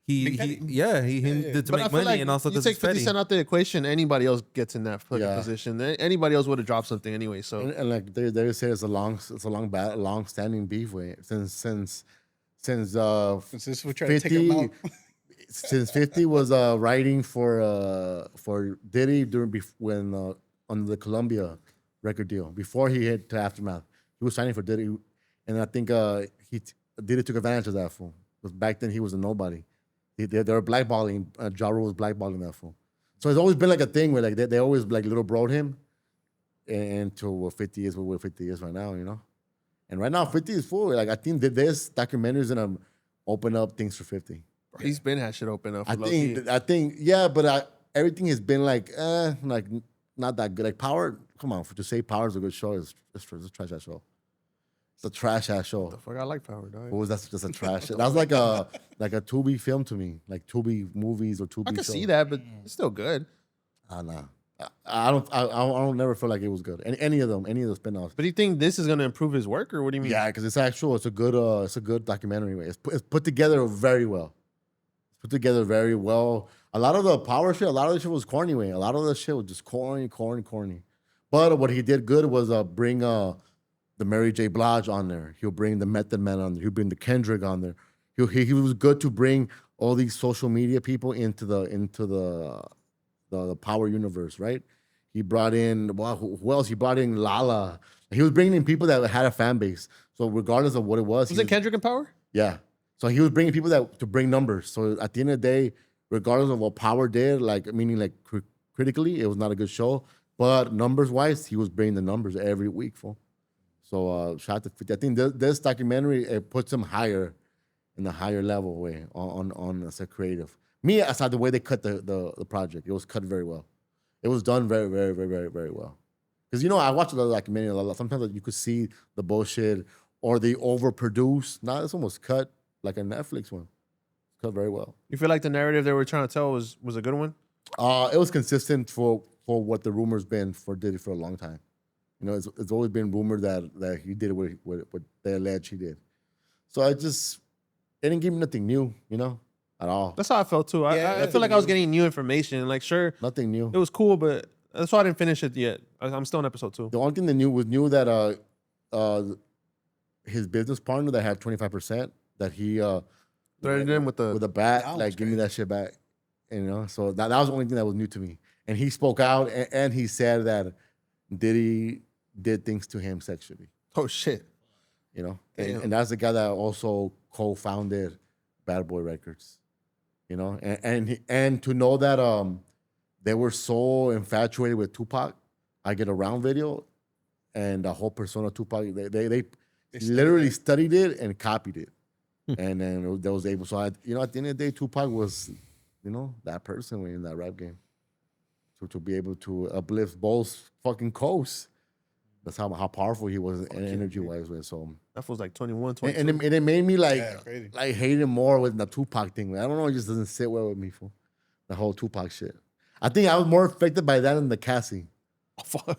Yeah. he did to But I make feel money like and also you because take it's 50 petty. Cent out the equation, anybody else gets in that fucking Yeah. position. Anybody else would have dropped something anyway. So And like they say it's a long standing beef way since Since this we try to take 50 him out. since 50 was writing for Diddy when on the Columbia record deal before he hit to Aftermath. He was signing for Diddy, and I think Diddy took advantage of that fool. Because back then he was a nobody. They were blackballing. Ja Rule was blackballing that fool. So it's always been like a thing where like they always like little broed him, and to what 50 is what 50 is right now, you know. And right now 50 is full. Like I think that this documentary is gonna open up things for 50. he's been had shit open up. For I think yeah, but everything has been like not that good. Like Power, come on, to say Power is a good show is it's a trash ass show. It's a trash ass show. fuck, I like Power, dog. What was that? Just a trash. That was like a Tubi film to me, like Tubi movies or Tubi. I can shows. see that, but it's still good. Nah. I don't never feel like it was good. Any of the spinoffs. But do you think this is gonna improve his work, or what do you mean? Yeah, because it's a good documentary. It's put together very well. It's put together very well. A lot of the Power shit, a lot of the shit was corny way. A lot of the shit was just corny. But what he did good was bring the Mary J. Blige on there. He'll bring the Method Man on there. He'll bring the Kendrick on there. He was good to bring all these social media people into the Power universe, right? He brought in who else? He brought in Lala. He was bringing in people that had a fan base. So regardless of what it was, Was it Kendrick and Power? yeah. So he was bringing people to bring numbers. So at the end of the day, regardless of what Power did, like meaning like critically, it was not a good show. But numbers wise, he was bringing the numbers every week, fool. So shout out to 50. I think this documentary it puts him higher in the higher level way on as a creative. Me, aside the way they cut the project, it was cut very well. It was done very, very, very, very, very well. Because I watch the documentary a lot. Sometimes you could see the bullshit or they overproduce. Nah, this one was cut like a Netflix one. Cut very well. You feel like the narrative they were trying to tell was a good one? It was consistent for what the rumor's been for Diddy for a long time. It's always been rumored that he did what they allege he did. So it didn't give me nothing new, at all. That's how I felt too. I feel like I was getting new information. Like, sure, Nothing new. it was cool, but That's why I didn't finish it yet. I'm still on episode 2. The only thing they knew was that his business partner that had 25% that he Threatened him with a bat, That like was give me that shit back. And, you know, so that was the only thing that was new to me. And he spoke out and he said that Diddy did things to him sexually. Oh shit. You know, Damn. and that's the guy that also co-founded Bad Boy Records. You know, and to know that they were so infatuated with Tupac, I Get Around video, and the whole persona of Tupac, they literally studied it and copied it, and then they was able. So at the end of the day, Tupac was, you know, that person in that rap game, to be able to uplift both fucking coasts. That's how powerful he was energy wise with. So That was like 21, 22. and it made me crazy. like hate him more with the Tupac thing. I don't know, it just doesn't sit well with me, fool. The whole Tupac shit. I think I was more affected by that than the Cassie.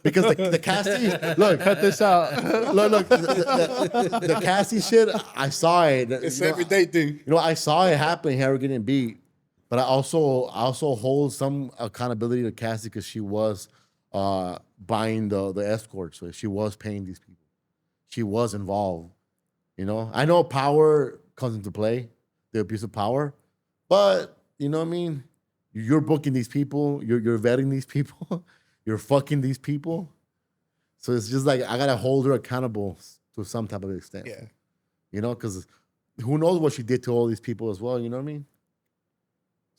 Because the Cassie, look, Cut this out. look, the Cassie shit, I saw it. It's everyday thing. You know, I saw it happen, her getting beat. But I also hold some accountability to Cassie because she was buying the escort. So she was paying these people. She was involved. You know, I know power comes into play, the abuse of power. But, you know what I mean? You're booking these people. You're vetting these people. You're fucking these people. So it's just like I got to hold her accountable to some type of extent. Yeah. You know, because who knows what she did to all these people as well. You know what I mean?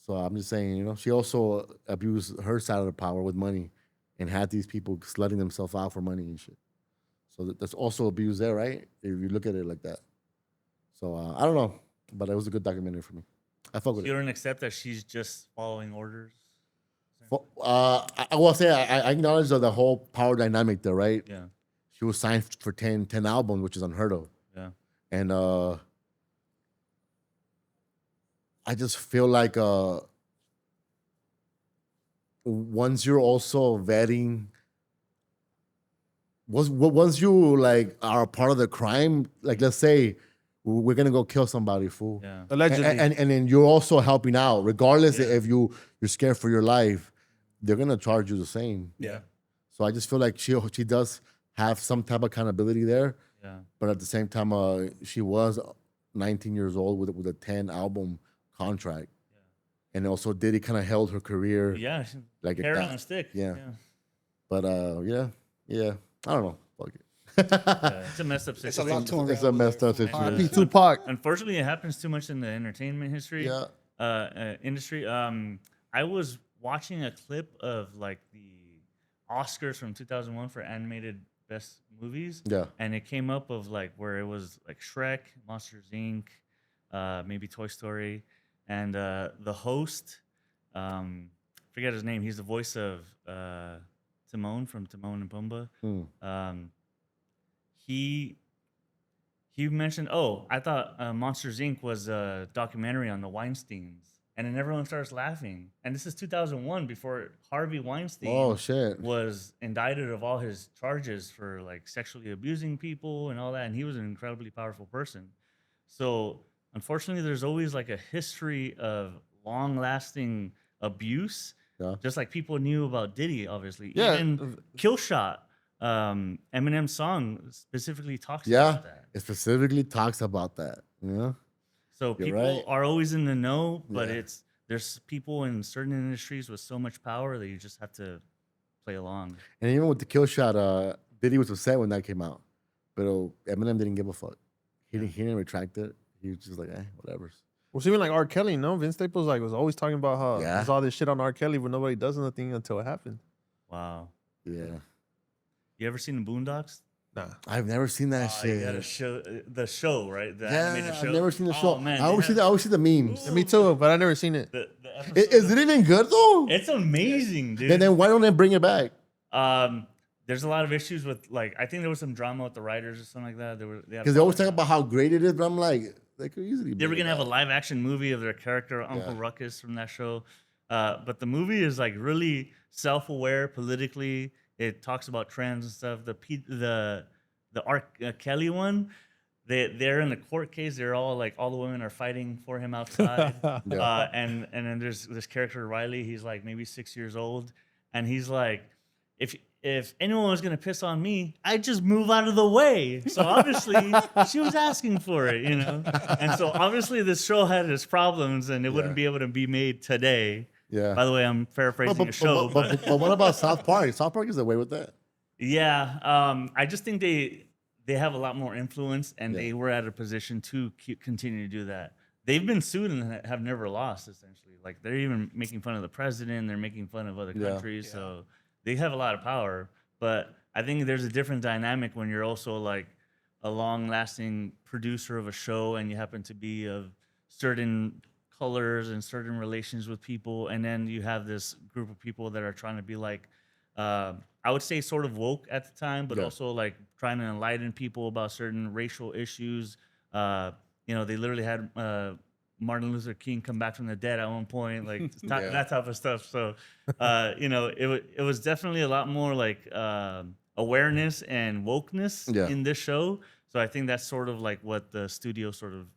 So I'm just saying, you know, she also abused her side of the power with money and had these people slutting themselves out for money and shit. So that's also abuse there, right? If you look at it like that. So I don't know, but it was a good documentary for me. I fuck with You it. don't accept that she's just following orders? I will say I acknowledge the whole power dynamic there, right? Yeah. She was signed for 10 albums, which is unheard of. Yeah. And I just feel like once you're also vetting, once you like are a part of the crime, like let's say we're gonna go kill somebody, fool. Yeah. Allegedly. And then you're also helping out, regardless if you're scared for your life, they're gonna charge you the same. Yeah. So I just feel like she does have some type of accountability there, Yeah. but at the same time, she was 19 years old with a 10 album contract, and also Diddy kind of held her career. Yeah. Like a carrot cat. on a stick. Yeah. But yeah, I don't know. Fuck it. Yeah, it's a messed up It's a situation. lot to unravel. It's a messed up there. situation. R.I.P. Tupac. Unfortunately, it happens too much in the entertainment history industry. I was watching a clip of like the Oscars from 2001 for animated best movies. Yeah. And it came up of like where it was like Shrek, Monsters Inc., maybe Toy Story, and the host, forget his name. He's the voice of Timon from Timon and Pumbaa. He mentioned, I thought Monsters Inc. was a documentary on the Weinsteins. And then everyone starts laughing. And this is 2001, before Harvey Weinstein Oh shit. was indicted of all his charges for like sexually abusing people and all that. And he was an incredibly powerful person. So unfortunately, there's always like a history of long-lasting abuse. Yeah. Just like people knew about Diddy, obviously. Yeah. Even Killshot, Eminem's song specifically talks Yeah. about that. It specifically talks about that. Yeah. So You're people right. are always in the know, but Yeah. there's people in certain industries with so much power that you just have to play along. And even with the kill shot, Diddy was upset when that came out, but Eminem didn't give a fuck. He didn't retract it. He was just like, whatever. Well, it's even like R. Kelly, no? Vince Staples was always talking about how Yeah. there's all this shit on R. Kelly, but nobody does anything until it happened. Wow. Yeah. You ever seen the Boondocks? Nah. I've never seen that You shit. gotta show the show, right? The Yeah, animated show. I've never seen the Oh, show. man, I always they see the memes. Me too, but I never seen it. The episode, Is it even good though? It's amazing, dude. Then why don't they bring it back? There's a lot of issues with like I think there was some drama with the writers or something like that. Because they always talk about how great it is, but I'm like, they could easily. They were bring gonna it have a back. live action movie of their character Uncle Ruckus from that show, but the movie is like really self aware politically. It talks about trends and stuff. The R. Kelly one, they're in the court case. They're all like all the women are fighting for him outside, and then there's this character Riley. He's like maybe 6 years old, and he's like if anyone was gonna piss on me, I'd just move out of the way. So obviously she was asking for it, you know. And so obviously this show had its problems, and it wouldn't be able to be made today. Yeah. By the way, I'm paraphrasing a show, but what about South Park? South Park is away with that. yeah, I just think they have a lot more influence, and they were at a position to continue to do that. They've been sued and have never lost. Essentially, like they're even making fun of the president. They're making fun of other countries. So they have a lot of power. But I think there's a different dynamic when you're also like a long-lasting producer of a show, and you happen to be of certain colors and certain relations with people, and then you have this group of people that are trying to be like, I would say sort of woke at the time, but also like trying to enlighten people about certain racial issues. You know, they literally had Martin Luther King come back from the dead at one point, like that type of stuff. So, you know, it was definitely a lot more like awareness and wokeness in this show. So I think that's sort of like what the studio sort of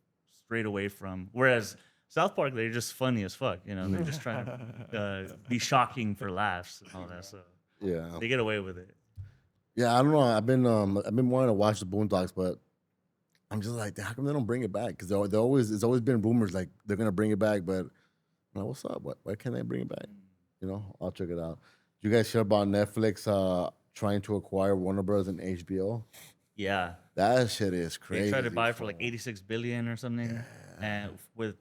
strayed away from. Whereas South Park, they're just funny as fuck. You know, they're just trying to be shocking for laughs and all that. So they get away with it. Yeah, I don't know. I've been wanting to watch the Boondocks, but I'm just like, how come they don't bring it back? Because it's always been rumors like they're gonna bring it back, but I'm like, what's up? Why can't they bring it back? You know, I'll check it out. You guys hear about Netflix trying to acquire Warner Bros. And HBO? Yeah, that shit is crazy. They tried to buy for like 86 billion or something, and with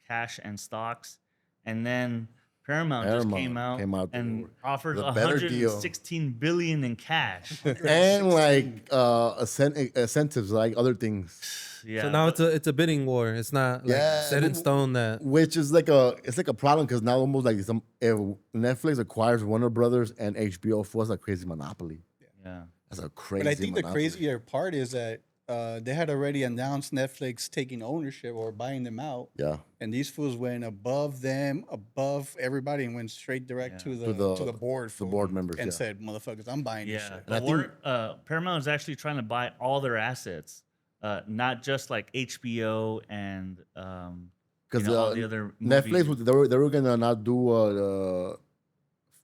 cash and stocks, and then Paramount just came out and offered 116 billion in cash and like incentives, like other things. Yeah. So now it's a bidding war. It's not like set in stone that, which is like a problem because now almost like if Netflix acquires Warner Brothers and HBO for us a crazy monopoly. Yeah, that's a crazy. But I think monopoly. The crazier part is that they had already announced Netflix taking ownership or buying them out. Yeah. And these fools went above them, above everybody, and went straight direct to the board. The board members. And said, motherfuckers, I'm buying this shit. Paramount is actually trying to buy all their assets, not just like HBO and because all the other Netflix movies. they were gonna not do was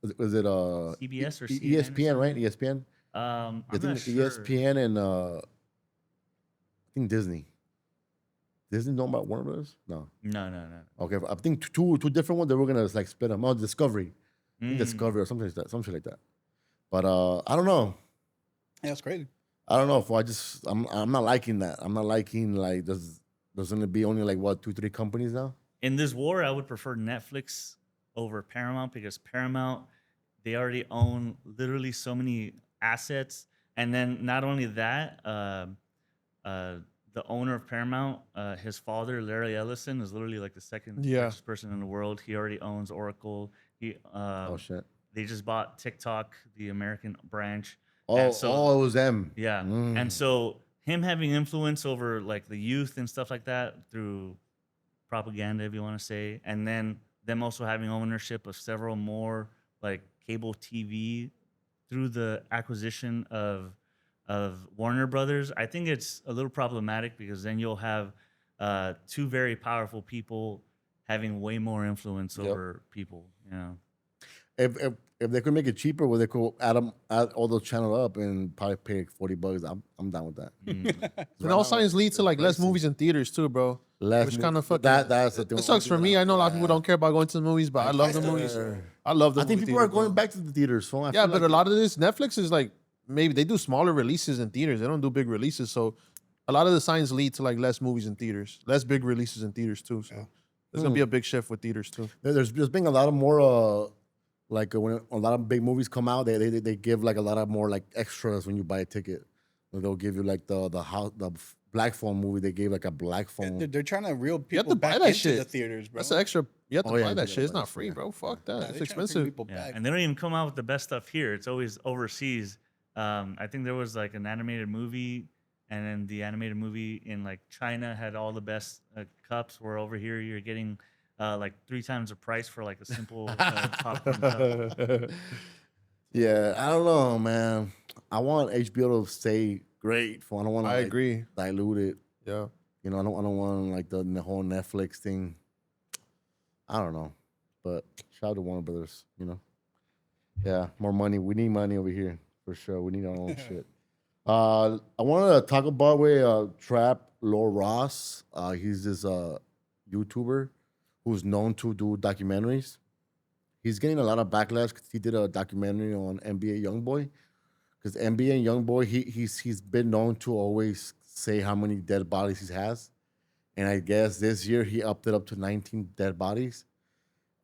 it CBS or CNN ESPN, right? ESPN. I'm I think not sure. ESPN and I think Disney. Disney know about Warner Bros? No. Okay, I think two different ones. They were gonna like split them. Oh, Discovery, Discovery or something like that. Something like that. But I don't know. Yeah, it's crazy. I don't know if I'm not liking that. I'm not liking like there's gonna be only like what 2-3 companies now. In this war, I would prefer Netflix over Paramount because Paramount, they already own literally so many assets, and then not only that, the owner of Paramount, his father Larry Ellison is literally like the second richest person in the world. He already owns Oracle. Oh shit! They just bought TikTok, the American branch. Oh, it was them. Yeah, and so him having influence over like the youth and stuff like that through propaganda, if you want to say, and then them also having ownership of several more like cable TV through the acquisition of Warner Brothers. I think it's a little problematic because then you'll have two very powerful people having way more influence over people. You know, if they could make it cheaper, where they could add all those channels up and probably pay $40, I'm down with that. And all signs lead to like less movies in theaters too, bro. Which kind of fucking that's the thing. It sucks for me. I know a lot of people don't care about going to the movies, but I love the movies. I love the. I think people are going back to the theaters. So yeah, but a lot of this Netflix is like maybe they do smaller releases in theaters. They don't do big releases, so a lot of the signs lead to like less movies in theaters, less big releases in theaters too. So there's gonna be a big shift with theaters too. There's been a lot of more like when a lot of big movies come out, they give like a lot of more like extras when you buy a ticket. They'll give you like the Black Phone movie. They gave like a Black Phone. They're trying to reel people back into the theaters, bro. That's an extra. You have to buy that shit. It's not free, bro. Fuck that. It's expensive. And they don't even come out with the best stuff here. It's always overseas. I think there was like an animated movie, and then the animated movie in like China had all the best cups. Where over here you're getting like 3 times the price for like a simple popcorn cup. Yeah, I don't know, man. I want HBO to stay great. I don't want to. I agree. Dilute it. Yeah. You know, I don't want like the whole Netflix thing. I don't know, but shout out to Warner Brothers. You know. Yeah, more money. We need money over here for sure. We need our own shit. I wanted to talk about Trap Lord Ross. He's this YouTuber who's known to do documentaries. He's getting a lot of backlash because he did a documentary on NBA YoungBoy. Because NBA YoungBoy, he's been known to always say how many dead bodies he has, and I guess this year he upped it up to 19 dead bodies.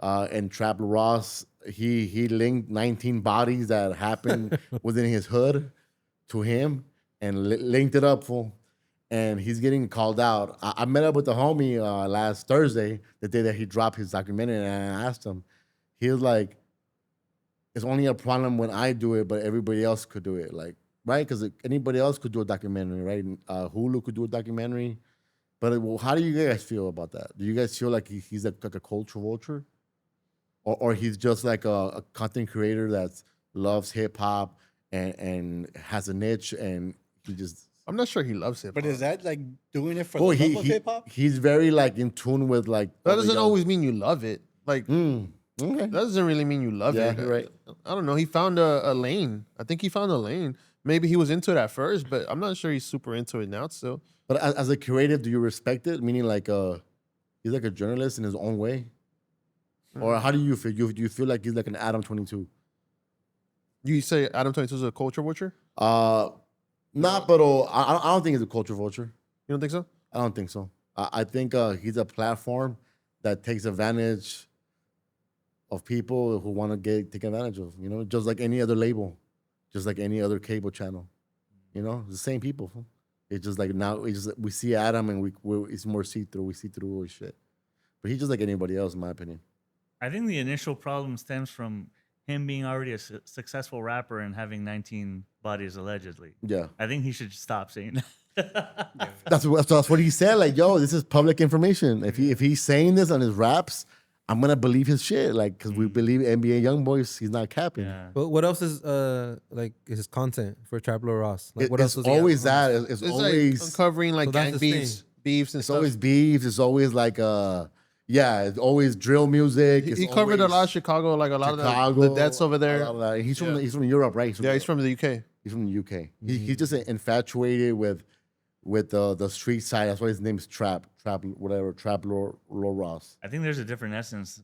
And Trap Ross, he linked 19 bodies that happened within his hood to him and linked it up full. And he's getting called out. I met up with the homie last Thursday, the day that he dropped his documentary, and I asked him. He was like, "It's only a problem when I do it, but everybody else could do it." Like, right? Because anybody else could do a documentary, right? Hulu could do a documentary. But well, how do you guys feel about that? Do you guys feel like he's like a culture vulture? Or he's just like a content creator that loves hip hop and has a niche and he just. I'm not sure he loves it. But is that like doing it for Oh, the love of hip hop? he's very like in tune with like. That doesn't always mean you love it. Like Okay. that doesn't really mean you love Yeah, it. you're right. I don't know. He found a lane. I think he found a lane. Maybe he was into it at first, but I'm not sure he's super into it now still. But as a creative, do you respect it? Meaning like he's like a journalist in his own way, or how do you feel? Do you feel like he's like an Adam 22? You say Adam 22 is a culture vulture? Not, but I don't think he's a culture vulture. You don't think so? I don't think so. I think he's a platform that takes advantage of people who want to take advantage of. You know, just like any other label, just like any other cable channel. You know, the same people. It's just like now we see Adam and it's more see through. We see through shit. But he's just like anybody else, in my opinion. I think the initial problem stems from him being already a successful rapper and having 19 bodies allegedly. Yeah. I think he should stop saying that. That's what he said. Like, yo, this is public information. If he's saying this on his raps, I'm gonna believe his shit. Like, because we believe NBA YoungBoy, he's not capping. Yeah. But what else is like his content for Trap Lord Ross? Like, what else It's does he have always on? that. It's It's always like uncovering like So that's gang his beefs, thing. beefs and it's stuff. always beefs. It's always like yeah. It's always drill music. He covered a lot of Chicago, like a lot of the deaths over there. He's from Europe, right? He's from the UK. He's from the UK. He's just infatuated with the street side. That's why his name's Trap Lord Ross. I think there's a different essence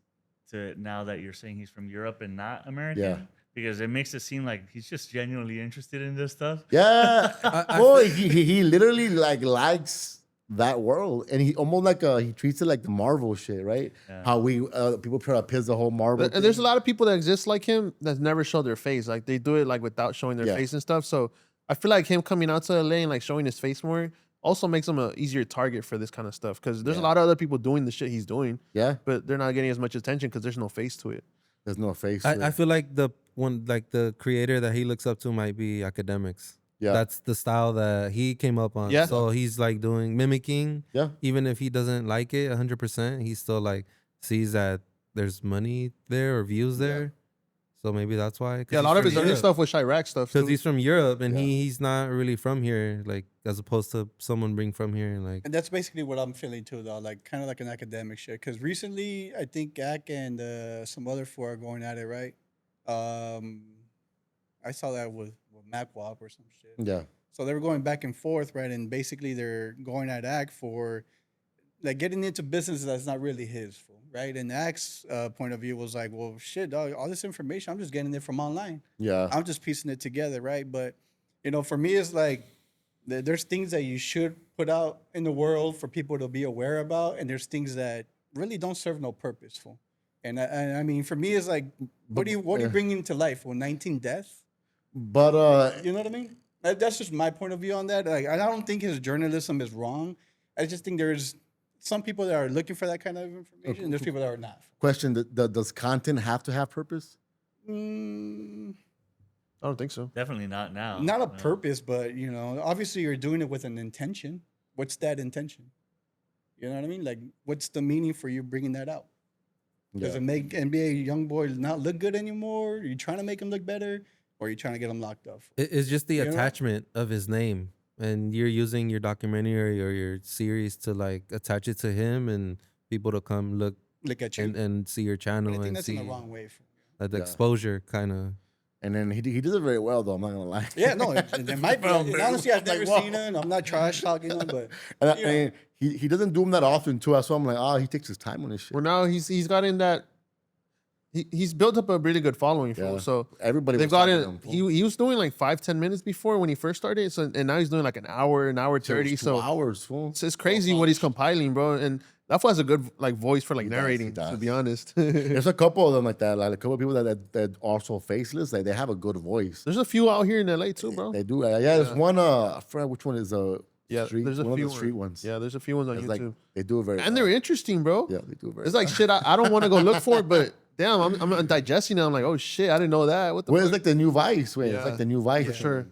to it now that you're saying he's from Europe and not American. Yeah. Because it makes it seem like he's just genuinely interested in this stuff. Yeah, boy, he literally like likes that world, and he almost like he treats it like the Marvel shit, right? Yeah. How we people try to piss the whole Marvel. And there's a lot of people that exist like him that never show their face. Like they do it like without showing their Yeah. face and stuff. So I feel like him coming out to LA and like showing his face more also makes him an easier target for this kind of stuff. Because there's a lot of other people doing the shit he's doing, Yeah, but they're not getting as much attention because there's no face to it. there's no face. I feel like the creator that he looks up to might be academics. Yeah. That's the style that he came up on. Yeah. So he's like mimicking. Yeah. Even if he doesn't like it 100%, he still like sees that there's money there or views there. So maybe that's why. Yeah, a lot of his early stuff was Chirac stuff. Because Too. he's from Europe and Yeah. he's not really from here, like as opposed to someone being from here. Like And that's basically what I'm feeling too, though. Like kind of like an academic shit. Because recently, I think Gak and some other four are going at it, right? I saw that with MacWop or some shit. Yeah, So they were going back and forth, right? And basically, they're going at Ak for like getting into business that's not really his, fool, right? And Ak's point of view was like, well, shit, dog, all this information, I'm just getting it from online. yeah, I'm just piecing it together, right? But for me, it's like there's things that you should put out in the world for people to be aware about, and there's things that really don't serve no purpose, fool. And I mean, for me, it's like, what are you bringing to life? Well, 19 deaths. but You know what I mean? That's just my point of view on that. Like, I don't think his journalism is wrong. I just think there's some people that are looking for that kind of information, and there's people that are not. question: does content have to have purpose? Mm, I don't think so. Definitely not now. not a No. purpose, but obviously you're doing it with an intention. What's that intention? You know what I mean? Like, what's the meaning for you bringing that out? Does it make NBA YoungBoy not look good anymore? Are you trying to make him look better, or are you trying to get him locked up? it's just the You know? attachment of his name. And you're using your documentary or your series to like attach it to him and people to come look Look at you. and see your But channel I think and that's see. in the wrong way. like the exposure kind of. And then he does it very well, though. I'm not gonna lie. Yeah, no, it might be. Honestly, I've never seen it. I'm not trash talking him, but And I mean, he doesn't do them that often too. So I'm like, oh, he takes his time on this shit. Well, now he's got in that. He's built up a really good following, fool. Yeah. So Everybody they've was got talking it. to him, fool. He was doing like 5-10 minutes before when he first started. So and now he's doing like an hour 30. 2 So hours, fool. it's crazy what he's compiling, bro. And that fool has a good like voice for like He does, narrating. he does. To be honest, There's a couple of them like that. Like a couple of people that also faceless. Like they have a good voice. there's a few out here in LA too, bro. They do. Yeah, there's one. I forgot which one is Yeah, street, there's a one few of the street ones. Yeah, there's a few ones on It's YouTube, like they do it very. and well. they're interesting, bro. Yeah, they do it very. It's like shit. I don't want to go look for it, but damn, I'm digesting it. I'm like, oh shit, I didn't know that. What the? Well, fuck? it's like the new Vice. Wait, Yeah, it's like the new Vice. for sure.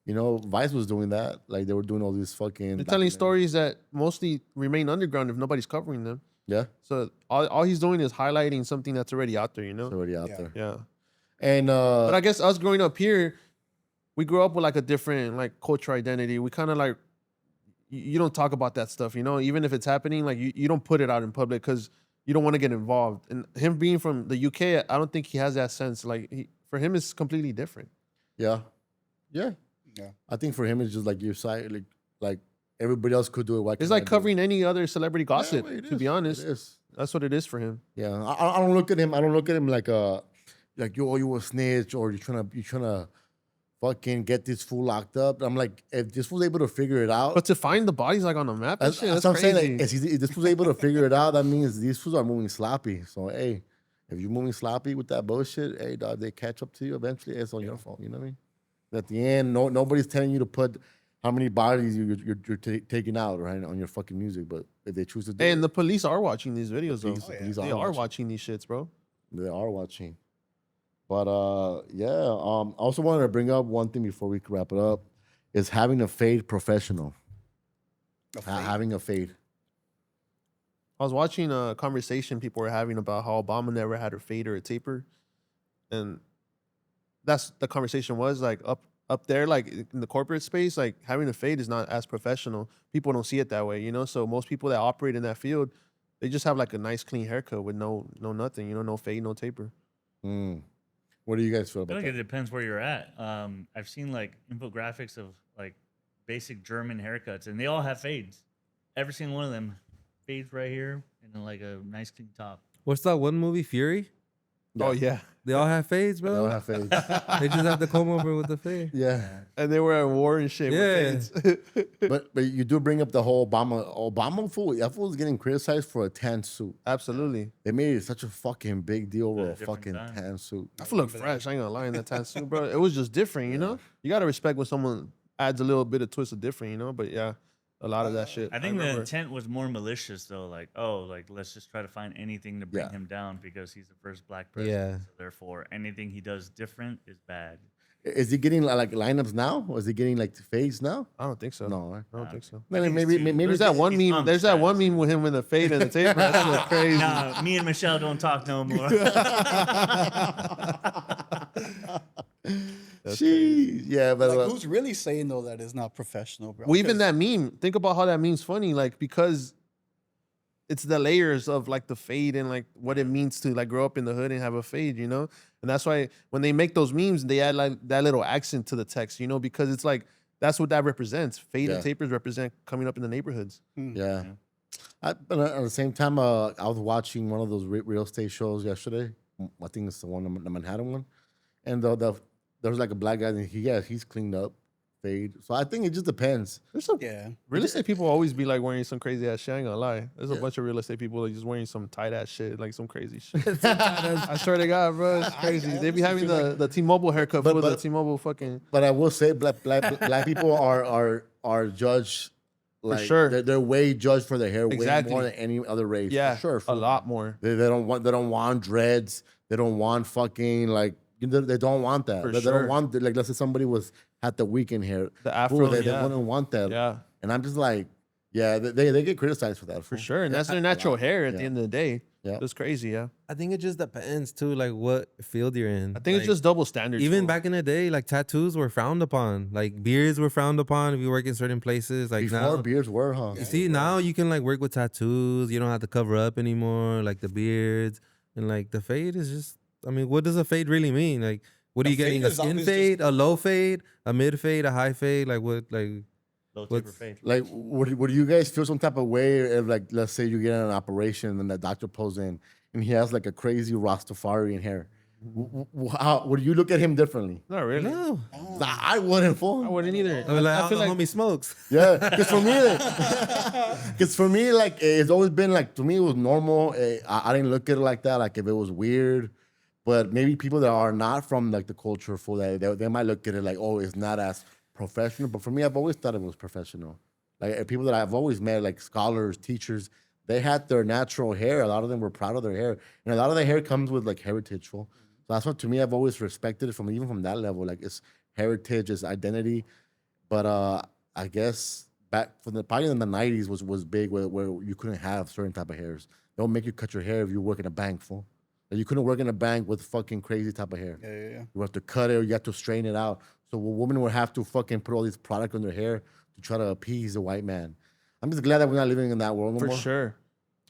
You know, Vice was doing that. Like they were doing all these fucking. They're telling stories that mostly remain underground if nobody's covering them. Yeah, So all he's doing is highlighting something that's already out there, you know? it's already out Yeah. there. Yeah. And But I guess us growing up here, we grew up with like a different like cultural identity. We kind of like you don't talk about that stuff, you know? Even if it's happening, like you don't put it out in public because you don't want to get involved. And him being from the UK, I don't think he has that sense. Like for him, it's completely different. yeah, yeah. Yeah. I think for him it's just like your side, like everybody else could do it. Why It's can't like I do it? covering any other celebrity gossip. Yeah, it To be is. honest, It is. that's what it is for him. Yeah, I don't look at him. I don't look at him like you a snitch or you're trying to fucking get this fool locked up. I'm like, if this fool's able to figure it out, But to find the bodies like on the map, that's that's what I'm crazy. saying. Like, if this fool's able to figure it out, that means these fools are moving sloppy. So hey, if you're moving sloppy with that bullshit, hey dog, they catch up to you eventually. It's on your fault. You know what I mean? At the end, nobody's telling you to put how many bodies you're taking out right on your fucking music. But if they choose to do And it, the police are watching these videos, though. police They are watching these shits, bro. they are watching. But yeah, I also wanted to bring up one thing before we wrap it up, is having a fade professional. Having a fade. I was watching a conversation people were having about how Obama never had a fade or a taper, and that's the conversation was like up there, like in the corporate space, like having a fade is not as professional. People don't see it that way, you know. So most people that operate in that field, they just have like a nice clean haircut with no nothing, you know, no fade, no taper. Mm. What do you guys feel I about feel like that? it depends where you're at. I've seen like infographics of like basic German haircuts, and they all have fades. Every single one of them fades right here, and then like a nice clean top. What's that one movie, Fury? Oh yeah, They all have fades, They bro. don't have fades. They just have to come over with the fade. Yeah. and they were at war and shit. Yeah. With fades. But you do bring up the whole Obama fool. That fool was getting criticized for a tan suit. Absolutely. They made it such a fucking big deal over Yeah, a different fucking time. tan suit. I feel look fresh. I ain't gonna lie in that tattoo, bro. It was just different, you know. You gotta respect when someone adds a little bit of twist of different, you know. But yeah, a lot of that shit. I think the remember. intent was more malicious though, like, oh, like let's just try to find anything to bring Yeah. him down because he's the first black president. Yeah. So therefore, anything he does different is bad. Is he getting like lineups now? Or is he getting like fades now? I don't think so. No, right? I don't think so. Maybe it's too- maybe There's that one he's meme. There's that one meme with him with a fade and a taper. That's just crazy. Nah, me and Michelle don't talk no more. Jeez. Yeah, but Like, who's really saying though that is not professional, bro? Well, even Because- that meme. Think about how that meme's funny. Like because it's the layers of like the fade and like what it means to like grow up in the hood and have a fade, you know. And that's why when they make those memes, they add like that little accent to the text, you know, because it's like that's what that represents. Fade and Yeah. tapers represent coming up in the neighborhoods. yeah. But at the same time, I was watching one of those real estate shows yesterday. I think it's the one, the Manhattan one, and there was like a black guy, and he's cleaned up, fade. So I think it just depends. There's some Yeah. real estate people always be like wearing some crazy ass shit. I ain't gonna lie. There's a Yeah. bunch of real estate people that just wearing some tight ass shit, like some crazy shit. I swear to God, bro, it's crazy. They be having the T-Mobile haircut But- for the but- T-Mobile fucking. But I will say, black people are judged. Like, sure. they're way judged for their hair Exactly. way more than any other race. Yeah, for sure. a lot more. They don't want dreads. They don't want fucking like they don't want that. For They sure. don't want like let's say somebody had the weekend hair. The Ooh, afro, they yeah. wouldn't want that. Yeah, And I'm just like, yeah, they get criticized for that. for sure. And that's their natural hair at the end of the day. Yeah. It's crazy, yeah. I think it just depends too, like what field you're in. I think it's Like, just double standards. even fool. back in the day, like tattoos were frowned upon. Like beards were frowned upon if you work in certain places. Like Before now, beards were, huh? you see now you can like work with tattoos. You don't have to cover up anymore, like the beards and like the fade is just I mean, what does a fade really mean? Like, what are A you getting? fade A is skin always fade, a low fade, a mid fade, a high fade? Like what? Like Low taper what's- fade. Like, would you guys feel some type of way if, like, let's say you get an operation and the doctor pulls in and he has like a crazy Rastafarian hair? How would you look at him differently? Not really. no. I wouldn't, fool. I wouldn't either. I, mean, like, I how feel the like homie smokes. Yeah, because for me, like, it's always been like, to me, it was normal. I didn't look at it like that, like if it was weird. But maybe people that are not from like the culture for that, they might look at it like, oh, it's not as professional. But for me, I've always thought it was professional. Like people that I've always met, like scholars, teachers, they had their natural hair. A lot of them were proud of their hair, and a lot of their hair comes with like heritage. So that's what, to me, I've always respected it from, even from that level. Like it's heritage, it's identity. But I guess back from probably in the 90s was big where you couldn't have certain type of hairs. They'll make you cut your hair if you work in a bank, fool. Like, you couldn't work in a bank with fucking crazy type of hair. Yeah. You have to cut it or you have to strain it out. So a woman would have to fucking put all these product on their hair to try to appease the white man. I'm just glad that we're not living in that world no for more. sure.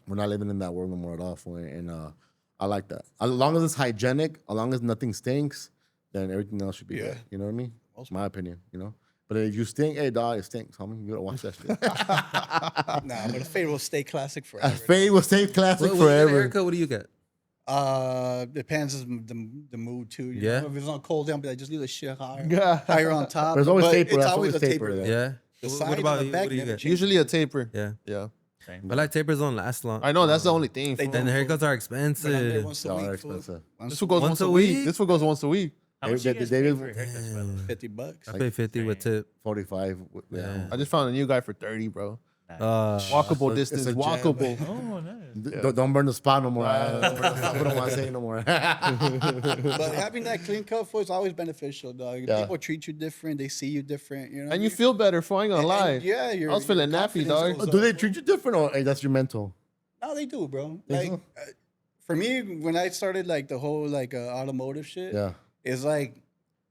We're not living in that world no more at all. Fool. And I like that. As long as it's hygienic, as long as nothing stinks, then everything else should be good. You know what I mean? That's my opinion, you know? But if you stink, hey, dog, it stinks, homie. You gotta watch that shit. Nah, but a fade will stay classic A forever. fade will stay classic What kind of forever. haircut? What do you get? Depends on the mood too. You Yeah. know? If it's on cold down, but I just leave the shit higher, Yeah. higher on top. There's always But taper. It's That's always always a taper taper. there. Yeah. The What side about and the you? back What do you never get? change. Usually a taper. Yeah. Yeah. Same. But like tapers don't last long. I know that's the only thing. They fool. don't. And the haircuts are But I'm there expensive. once a Y'all week. are fool. expensive. This one goes Once once a a week. week? This one goes once a week. How much They- do you guys they- pay they- for your haircuts, by the way? $50. I pay 50 with tip. 45. Yeah. Yeah. I just found a new guy for 30, bro. Nice. Walkable It's distance, a jam. walkable. Oh, nice. Don't burn the spot no more. We don't want to say it no more. But having that clean cut foot is always beneficial, dog. Yeah. People treat you different. They see you different. You know. And you feel better, fool. I ain't gonna lie. Yeah, I was feeling nappy, dog. Do they treat you different or hey, that's your mental? No, they do, bro. They Like do? for me, when I started like the whole like automotive shit, Yeah. it's like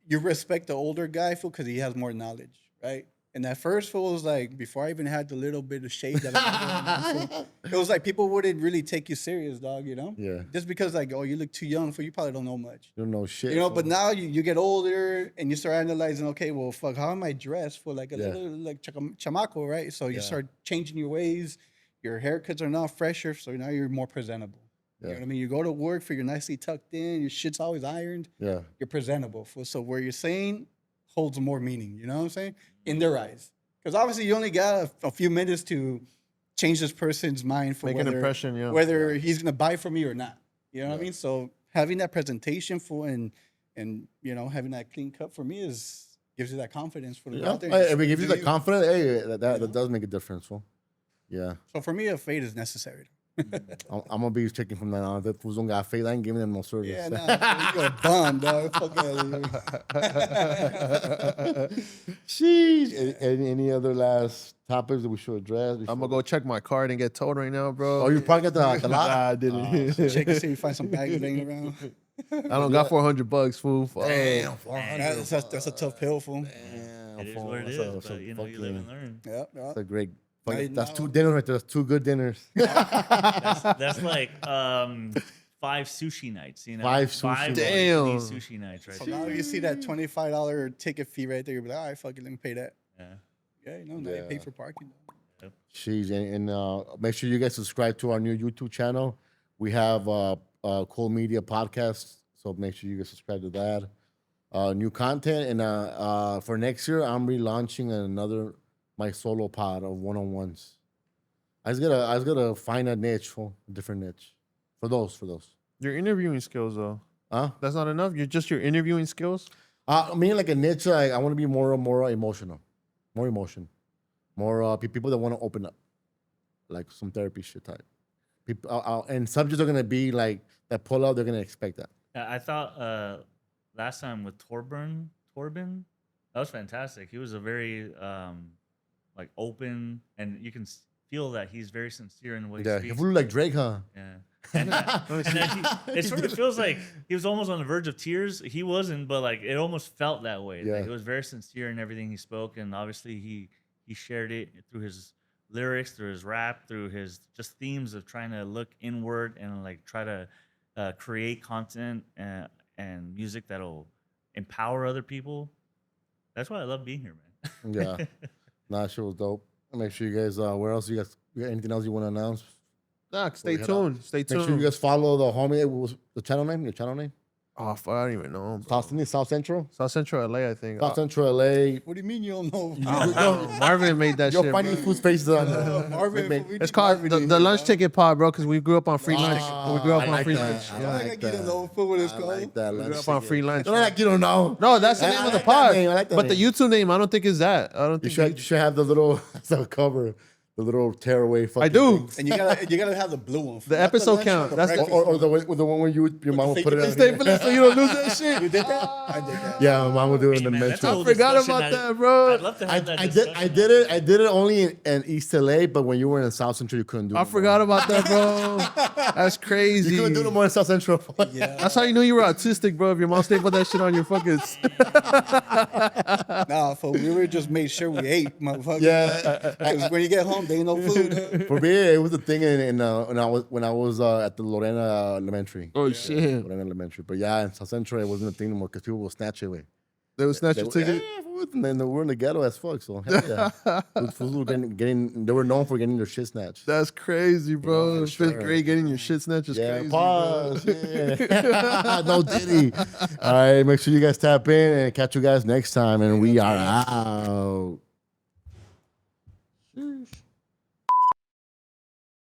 you respect the older guy fool because he has more knowledge, right? And that first fool was like before I even had the little bit of shade that I had, fool, it was like people wouldn't really take you serious, dog. You know? Yeah. Just because like oh you look too young for you probably don't know much. You don't know shit. You know, fool. but now you get older and you start analyzing, okay, well, fuck, how am I dressed for like a Yeah. little like chamaco, right? So you Yeah. start changing your ways. Your haircuts are now fresher, so now you're more presentable. You know Yeah. what I mean? You go to work for you're nicely tucked in, your shit's always ironed, Yeah. you're presentable. So where you're saying holds more meaning, you know what I'm saying? In their eyes. Because obviously you only got a few minutes to change this person's mind for Make an whether, impression, yeah. whether he's gonna buy from you or not. You know what I mean? So having that presentation for and you know having that clean cut for me gives you that confidence for the Yeah. out there. Hey, if it gives you Do the confidence, hey, that know? does make a difference. Fool. Yeah. So for me, a fade is necessary. I'm gonna be checking from that on. If the fools don't got faith, I ain't giving them no service. Yeah, nah, you a bum, dog. Fuck out of here. Sheesh. Any other last topics that we should address? I'm gonna go check my card and get towed right now, bro. Oh, you probably got the lot. Nah, I didn't. Check and see if you find some bags laying around. I don't got $400, fool. Fuck. Damn, That's a tough pill, fool. Damn, It is fool. what it That's is, a but you know, you live and learn. Yep, yep. That's a great. Now you That's know. 2 dinners right there. That's 2 good dinners. That's like 5 sushi nights, you know? 5 sushi Five nights. Damn. all-you-can-eat sushi nights right So there. now you see that $25 ticket fee right there. You'll be like, all right, fuck it, let me pay that. Yeah. Yeah, you know, now you pay Yeah. for parking. Jeez, and make sure you guys subscribe to our new YouTube channel. We have Cool Media Podcast, so make sure you guys subscribe to that. New content, and for next year, I'm relaunching my solo pod of one-on-ones. I was gonna find a niche, a different niche for those. Your interviewing skills, though. Huh? That's not enough. You're just your interviewing skills. I mean, like a niche. Like, I want to be more emotional, more emotion, more people that want to open up, like some therapy shit type. People, and subjects are gonna be like that. Pull out. They're gonna expect that. I thought last time with Torben, that was fantastic. He was a very like open, and you can feel that he's very sincere in what he Yeah, speaks. he flew like Drake, huh? Yeah. And then it sort of feels like he was almost on the verge of tears. He wasn't, but like it almost felt that way. Yeah. Like, it was very sincere in everything he spoke, and obviously he shared it through his lyrics, through his rap, through his just themes of trying to look inward and like try to create content and music that'll empower other people. That's why I love being here, man. Yeah. Nah, shit was dope. Make sure you guys, where else you guys, you got anything else you want to announce? Nah, stay tuned. Stay tuned. Make sure you guys follow the homie. What was the channel name? Your channel name? Oh, fuck, I don't even know. South Central? South Central LA, I think. South Central LA. What do you mean you don't know? Marvin made that You're shit. finding Bro. food spaces on Marvin, It's called the lunch ticket pod, bro, because we grew up on free lunch. We grew up I on like free that. lunch. I I like like you don't that. know what it's I called. like that. We grew Lunch up on ticket. free lunch. Don't like you don't know. No, that's the I name of like the that pod. name. I like that But the name. YouTube name, I don't think is that. I don't You think. should have the little that's a cover, the little tearaway. I do. And you gotta have the blue one. The Not episode lunch count. or That's the- breakfast Or the one where your mom would put it on. Staple it so you don't lose that shit. You did that? I did that. Yeah, my mom would do it in the Hey, man, that's metro. a whole Forgot discussion about that, bro. I'd love to have that I discussion. did it. I did it only in East LA, but when you were in South Central, you couldn't do it. I forgot about that, bro. That's crazy. You couldn't do it more in South Central. Yeah. That's how you knew you were autistic, bro. If your mom stapled that shit on your fucking. Nah, for we were just made sure we ate, motherfucker. Yeah. Because when you get home, there ain't no food. For me, it was a thing when I was at the Lorena Elementary. Oh shit! Lorena Elementary. But yeah, in South Central, it wasn't a thing anymore because people will snatch it away. They would snatch your ticket. And then we're in the ghetto as fuck. So hell yeah, fools were getting. They were known for getting their shit snatched. That's crazy, bro. for Fifth sure. grade getting your shit snatched is Yeah, crazy. pause. Yeah. No Diddy. All right, make sure you guys tap in and catch you guys next time. And we are out.